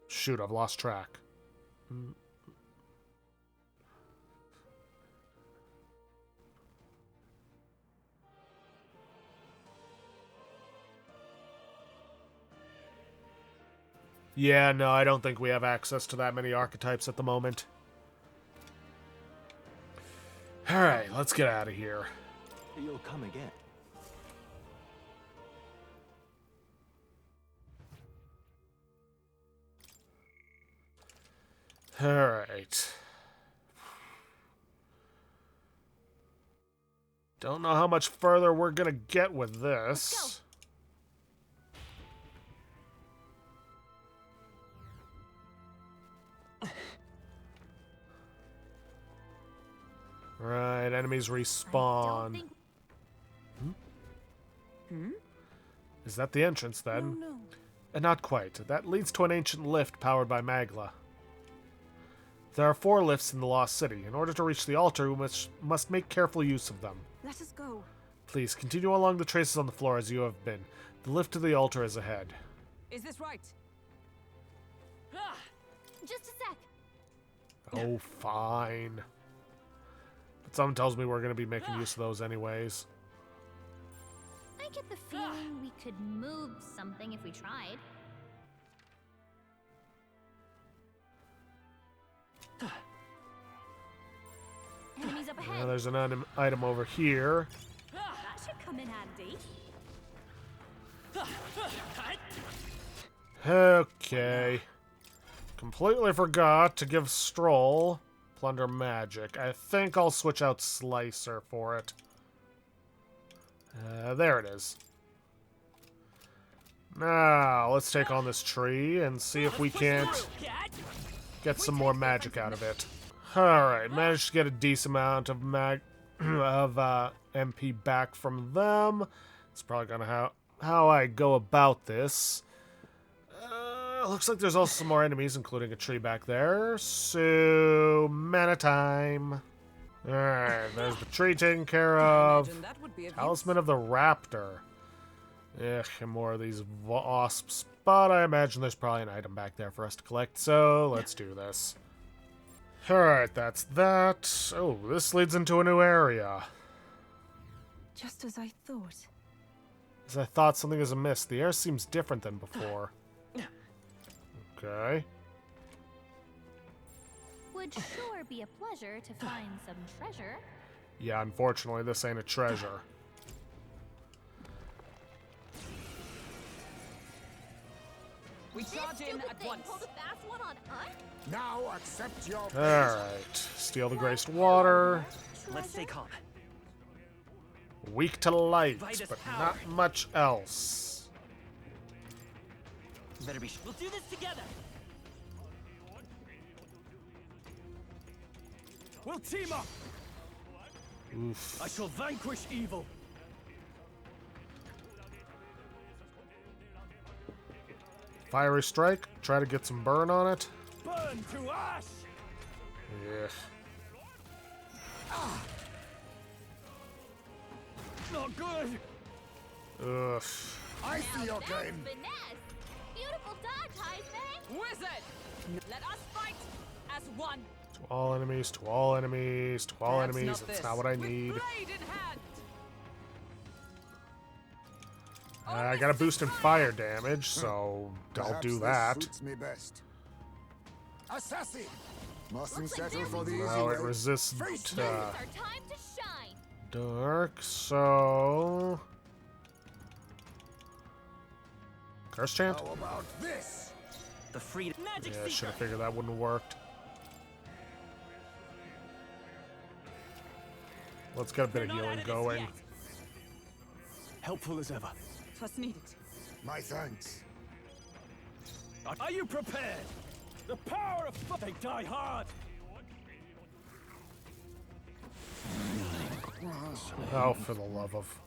Shoot, I've lost track. Yeah, no, I don't think we have access to that many archetypes at the moment. Alright, let's get out of here. You'll come again. Alright. Don't know how much further we're gonna get with this. Right, enemies respawn. Is that the entrance then? No. Not quite. That leads to an ancient lift powered by Magla. There are 4 lifts in the Lost City. In order to reach the altar, we must make careful use of them. Let us go. Please, continue along the traces on the floor as you have been. The lift to the altar is ahead. Is this right? Just a sec. Oh, fine. But something tells me we're going to be making use of those anyways. I get the feeling we could move something if we tried. Enemies up ahead. There's an item over here. That should come in handy. Okay. Completely forgot to give Stroll Plunder Magic. I think I'll switch out Slicer for it. There it is. Now, let's take on this tree and see if we can't get some more magic out of it. Alright, managed to get a decent amount of MP back from them. It's probably gonna how I go about this. Looks like there's also some more enemies, including a tree back there. So, mana time. Alright, there's the tree taken care of. Imagine that would be of Talisman of the Raptor. Ugh, and more of these wasps. But I imagine there's probably an item back there for us to collect, so let's do this. Alright, that's that. Oh, this leads into a new area. Just as I thought. As I thought, something is amiss. The air seems different than before. Okay. Would sure be a pleasure to find some treasure. Yeah, unfortunately, this ain't a treasure. We charge in at once. Pull the fast one on us? Now accept your fate. Alright. Steal the graced water. Let's stay calm. Weak to light, Light is but power. not much else. Better be. We'll do this together. We'll team up. Oof. I shall vanquish evil. Fiery strike. Try to get some burn on it. Burn to ash. Yeah. Not good. Ugh. I see your game. Finesse! Beautiful dodge, Heisman! Wizard! Let us fight as one. To all enemies, to all enemies, to all Perhaps enemies. not That's this. not what I With need. blade in hand. I got a boost in fire damage, so I'll Perhaps do this that. suits me best. Assassin! Mustn't Looks like settle they're for the easy Well, it way. resists Face It's our time to shine. dark, so... Curse chant? How about this? The freedom. Magic Yeah, I should Seeker. have figured that wouldn't have worked. Let's get a bit of You're not healing out of this going. yet. Helpful as ever. 'Twas needed. My thanks. Are you prepared? The power of they die hard. Oh, for the love of...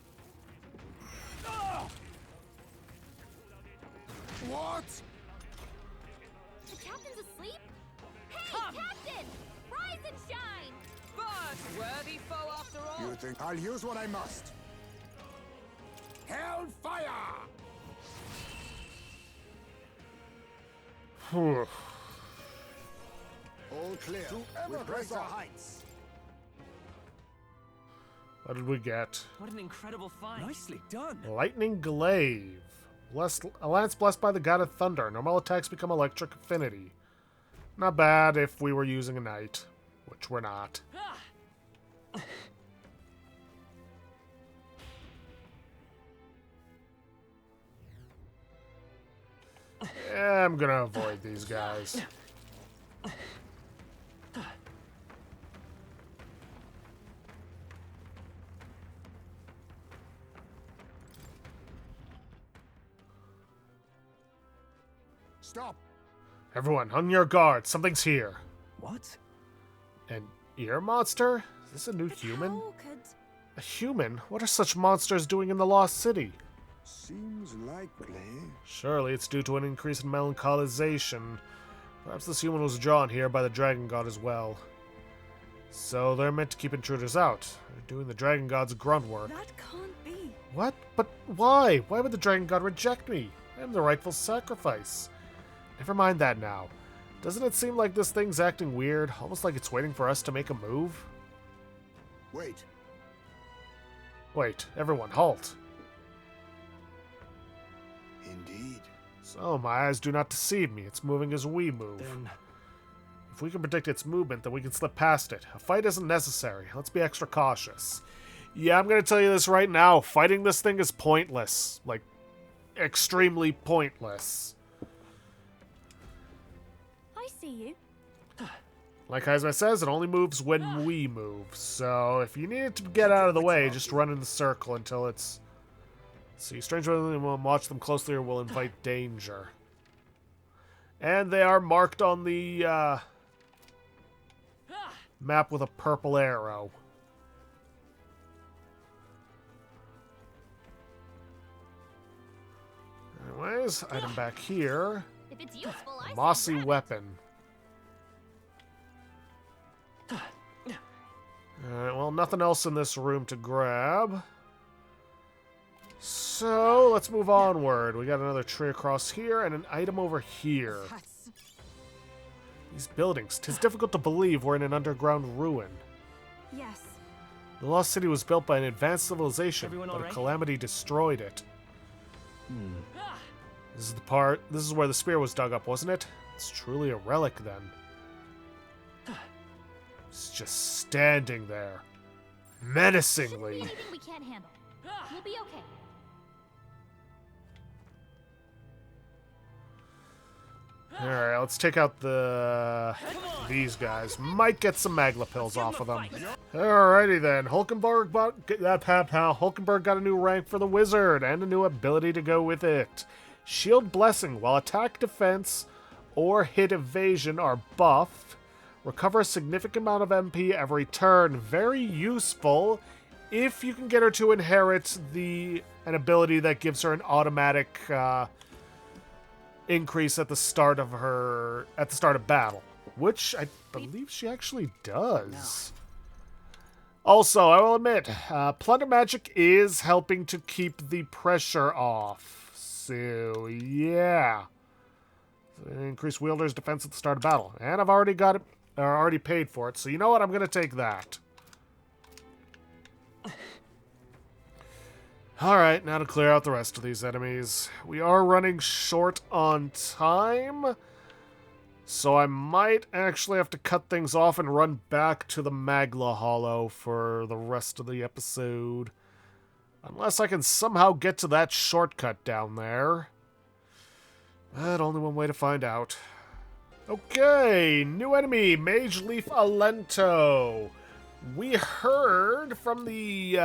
What? The captain's asleep? Hey, Captain! Rise and shine! But worthy foe after all. You think I'll use what I must? Hellfire! Whew. All clear. To ever greater heights. What did we get? What an incredible find. Nicely done. Lightning Glaive. A lance blessed by the god of thunder. Normal attacks become electric affinity. Not bad if we were using a knight, which we're not. Yeah, I'm gonna avoid these guys. Stop. Everyone, on your guard. Something's here. What? An ear monster? Is this a new human? How could... A human? What are such monsters doing in the Lost City? Seems likely. Surely it's due to an increase in melancholisation. Perhaps this human was drawn here by the dragon god as well. So they're meant to keep intruders out. They're doing the dragon god's grunt work. That can't be. What? But why? Why would the dragon god reject me? I am the rightful sacrifice. Never mind that now. Doesn't it seem like this thing's acting weird? Almost like it's waiting for us to make a move? Wait. Wait, everyone, halt. Indeed. So, my eyes do not deceive me. It's moving as we move. Then If we can predict its movement, then we can slip past it. A fight isn't necessary. Let's be extra cautious. Yeah, I'm going to tell you this right now. Fighting this thing is pointless. Like, extremely pointless. I see you. Like Heisman says, it only moves when we move. So, if you need it to get out of the way, just run in the circle until it's... See, stranger will watch them closely or will invite danger. And they are marked on the map with a purple arrow. Anyways, item back here. If it's useful, I say Mossy grab it. weapon. Alright, well, nothing else in this room to grab. So, let's move onward. We got another tree across here and an item over here. That's... These buildings. 'Tis difficult to believe we're in an underground ruin. Yes. The Lost City was built by an advanced civilization, Everyone but all a right? calamity destroyed it. Ah, This is where the spear was dug up, wasn't it? It's truly a relic, then. It's just standing there. Shouldn't Menacingly. be anything we can't handle. We'll be okay. Alright, let's take out these guys. Might get some Magla pills off of them. Alrighty then. Hulkenberg got a new rank for the wizard and a new ability to go with it. Shield Blessing. While attack, defense, or hit evasion are buffed, recover a significant amount of MP every turn. Very useful if you can get her to inherit an ability that gives her an automatic increase at the start of battle, which I believe she actually does. Also, I will admit, Plunder Magic is helping to keep the pressure off. So, yeah. Increase wielder's defense at the start of battle. And I've already got already paid for it. So you know what? I'm going to take that. Alright, now to clear out the rest of these enemies. We are running short on time, so I might actually have to cut things off and run back to the Magla Hollow for the rest of the episode. Unless I can somehow get to that shortcut down there. But only one way to find out. Okay, new enemy, Mage Leaf Alento. We heard from the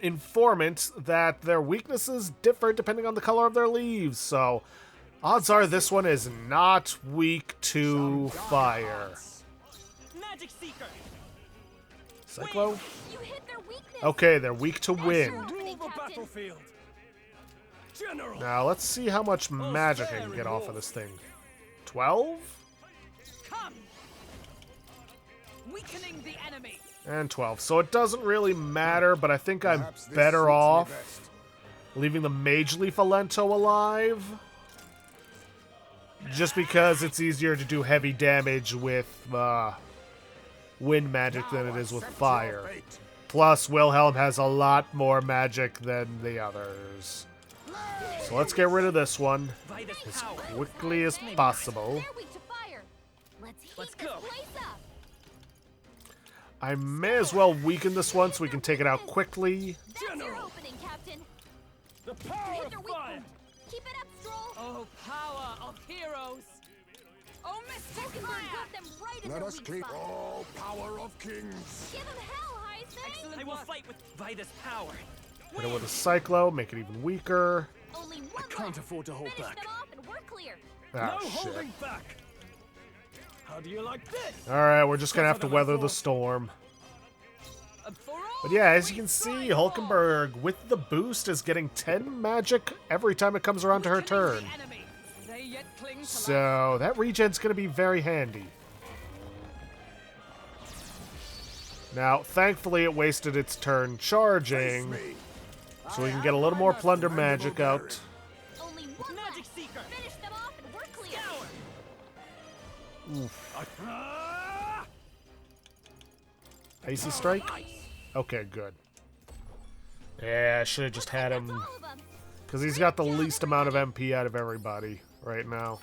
informant that their weaknesses differ depending on the color of their leaves, so odds are this one is not weak to fire. Magic Seeker. Cyclo? You hit their weakness. Okay, they're weak to wind. Rule the battlefield. General. Now let's see how much magic I can get off of this thing. 12? Come. Weakening the enemy. And 12. So it doesn't really matter, but I think I'm Perhaps this better suits me off best. leaving the Mage Leaf Alento alive. Just because it's easier to do heavy damage with wind magic than it is with fire. Plus, Wilhelm has a lot more magic than the others. So let's get rid of this one By this as power. quickly as possible. They're weak to fire. Let's heat Let's this go. place up. I may as well weaken this one so we can take it out quickly. That's your opening, Captain. The power Hit of their weak fire. point. Keep it up, Stroll. Oh, power of heroes. Oh, Miss Hulkenberg got them right in Let their us weak clean. spot. Oh, power of kings! Give them hell, Heisman. I will fight with by this power. Hit it with a Cyclo, make it even weaker. Only one Can't left. afford to hold Finish back. them off and we're clear. Ah, No shit. holding back. How do you like this? Alright, we're just gonna have to weather the storm. For all But yeah, as you can see, Hulkenberg, with the boost, is getting 10 magic every time it comes around to her turn. the enemy. They yet cling to life. So that regen's going to be very handy. Now, thankfully, it wasted its turn charging, so we can get a little more plunder magic out. Only one Magic left. Seeker. Finish them off and we're clear. Scour. Ah! Icy Strike? Okay, good. Yeah, I should have just had him, All of them. because he's got the least amount of MP out of everybody right now.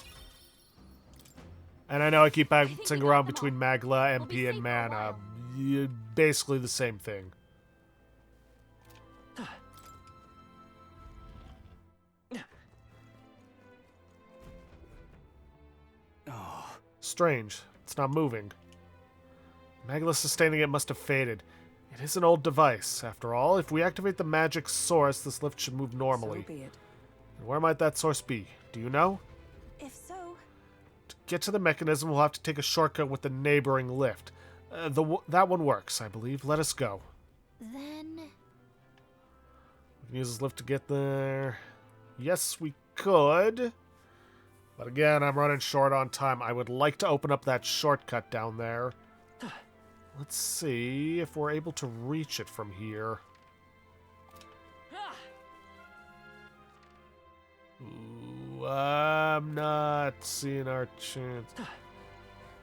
And I know I keep bouncing around between Magla, MP, and Mana. Basically the same thing. Strange. It's not moving. Magla sustaining it must have faded. It is an old device. After all, if we activate the magic source, this lift should move normally. So be it. And where might that source be? Do you know? If so, To get to the mechanism, we'll have to take a shortcut with the neighboring lift. That one works, I believe. Let us go. Then We can use this lift to get there. Yes, we could. But again, I'm running short on time. I would like to open up that shortcut down there. Let's see if we're able to reach it from here. Ooh, I'm not seeing our chance.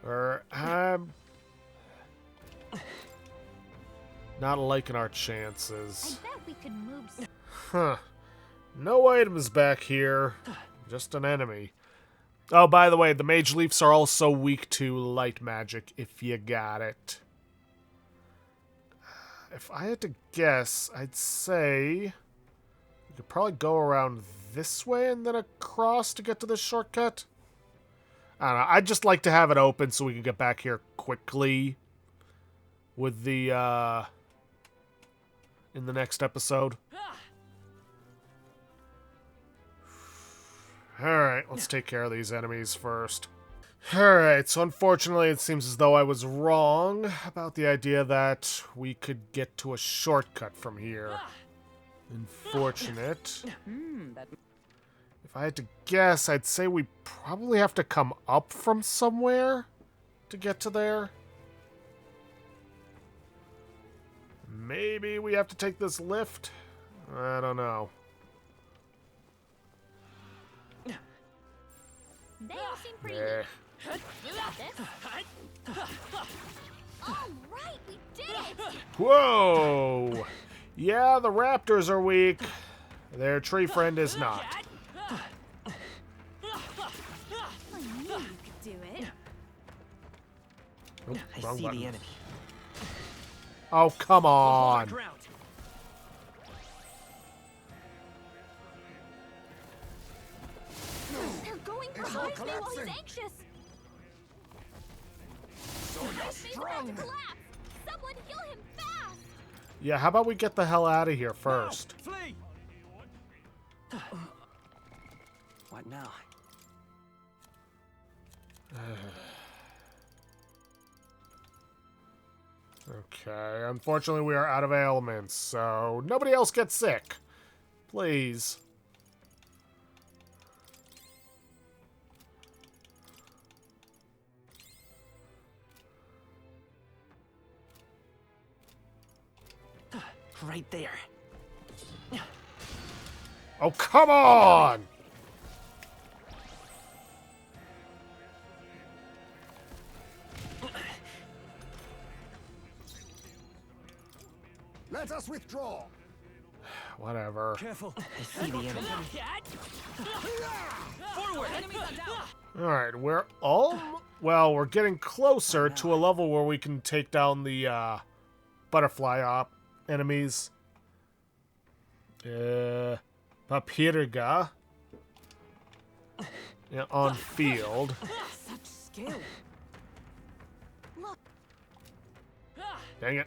Or I'm not liking our I chances. bet we could move. Huh. No items back here. Just an enemy. Oh, by the way, the Mage Leafs are also weak to light magic, if you got it. If I had to guess, I'd say we could probably go around this way and then across to get to this shortcut. I don't know. I'd just like to have it open so we can get back here quickly with the, in the next episode. Alright, let's take care of these enemies first. Alright, so unfortunately it seems as though I was wrong about the idea that we could get to a shortcut from here. Unfortunate. If I had to guess, I'd say we probably have to come up from somewhere to get to there. Maybe we have to take this lift? I don't know. They all seem pretty Eh. weak. All right, we did it! Whoa! Yeah, the raptors are weak. Their tree friend is not. I knew you could do it. Oop, I wrong see button. the enemy. Oh, come We'll hold our on. ground. They're going for It's all Heisman while he's collapsing. anxious. So you're Heisman's about strong. to collapse. Someone heal him fast. Yeah, how about we get the hell out of here first? Flee! What now? Okay, unfortunately we are out of ailments, so nobody else gets sick. Please. Right there. Oh, come on! Let us withdraw. Whatever. Careful. I see the enemy. Forward! Alright, we're well, we're getting closer to a level where we can take down the butterfly enemies. Papirga. Yeah, on field. Such skill. Dang it.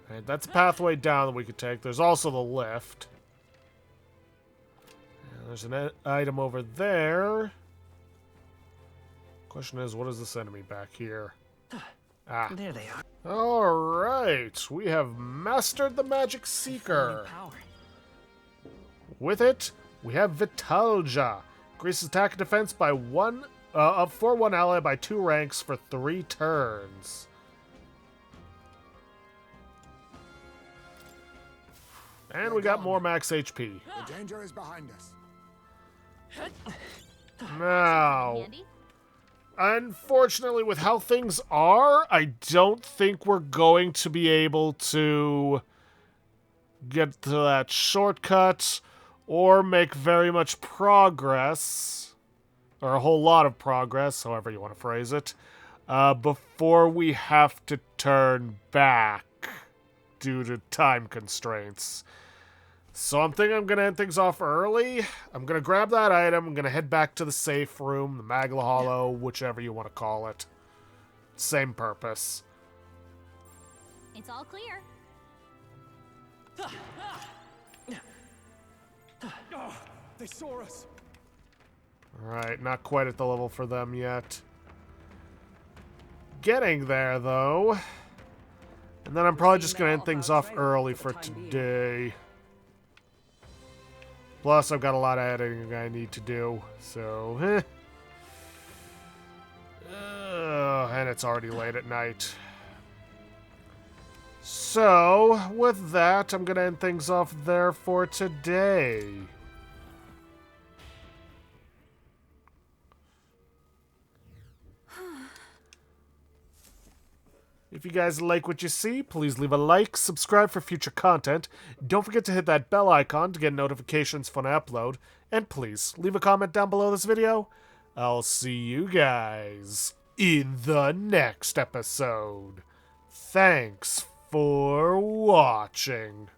Alright, that's a pathway down that we could take. There's also the lift. And there's an item over there. Question is, what is this enemy back here? Ah. There they are. Alright, we have mastered the Magic Seeker. Power. With it, we have Vitalja. Increases attack and defense by for one ally by 2 ranks for 3 turns. And we got more max HP. The danger is behind us. Now, Handy? unfortunately, with how things are, I don't think we're going to be able to get to that shortcut or make very much progress, or a whole lot of progress, however you want to phrase it, before we have to turn back due to time constraints. So I'm thinking I'm going to end things off early. I'm going to grab that item. I'm going to head back to the safe room, the Magla Hollow, whichever you want to call it. Same purpose. It's all clear. Oh, they saw us. Alright, not quite at the level for them yet. Getting there, though. And then I'm probably just going to end things off early for today. Plus, I've got a lot of editing I need to do, so... and it's already late at night. So, with that, I'm going to end things off there for today. If you guys like what you see, please leave a like, subscribe for future content, don't forget to hit that bell icon to get notifications when I upload, and please leave a comment down below this video. I'll see you guys in the next episode. Thanks for watching.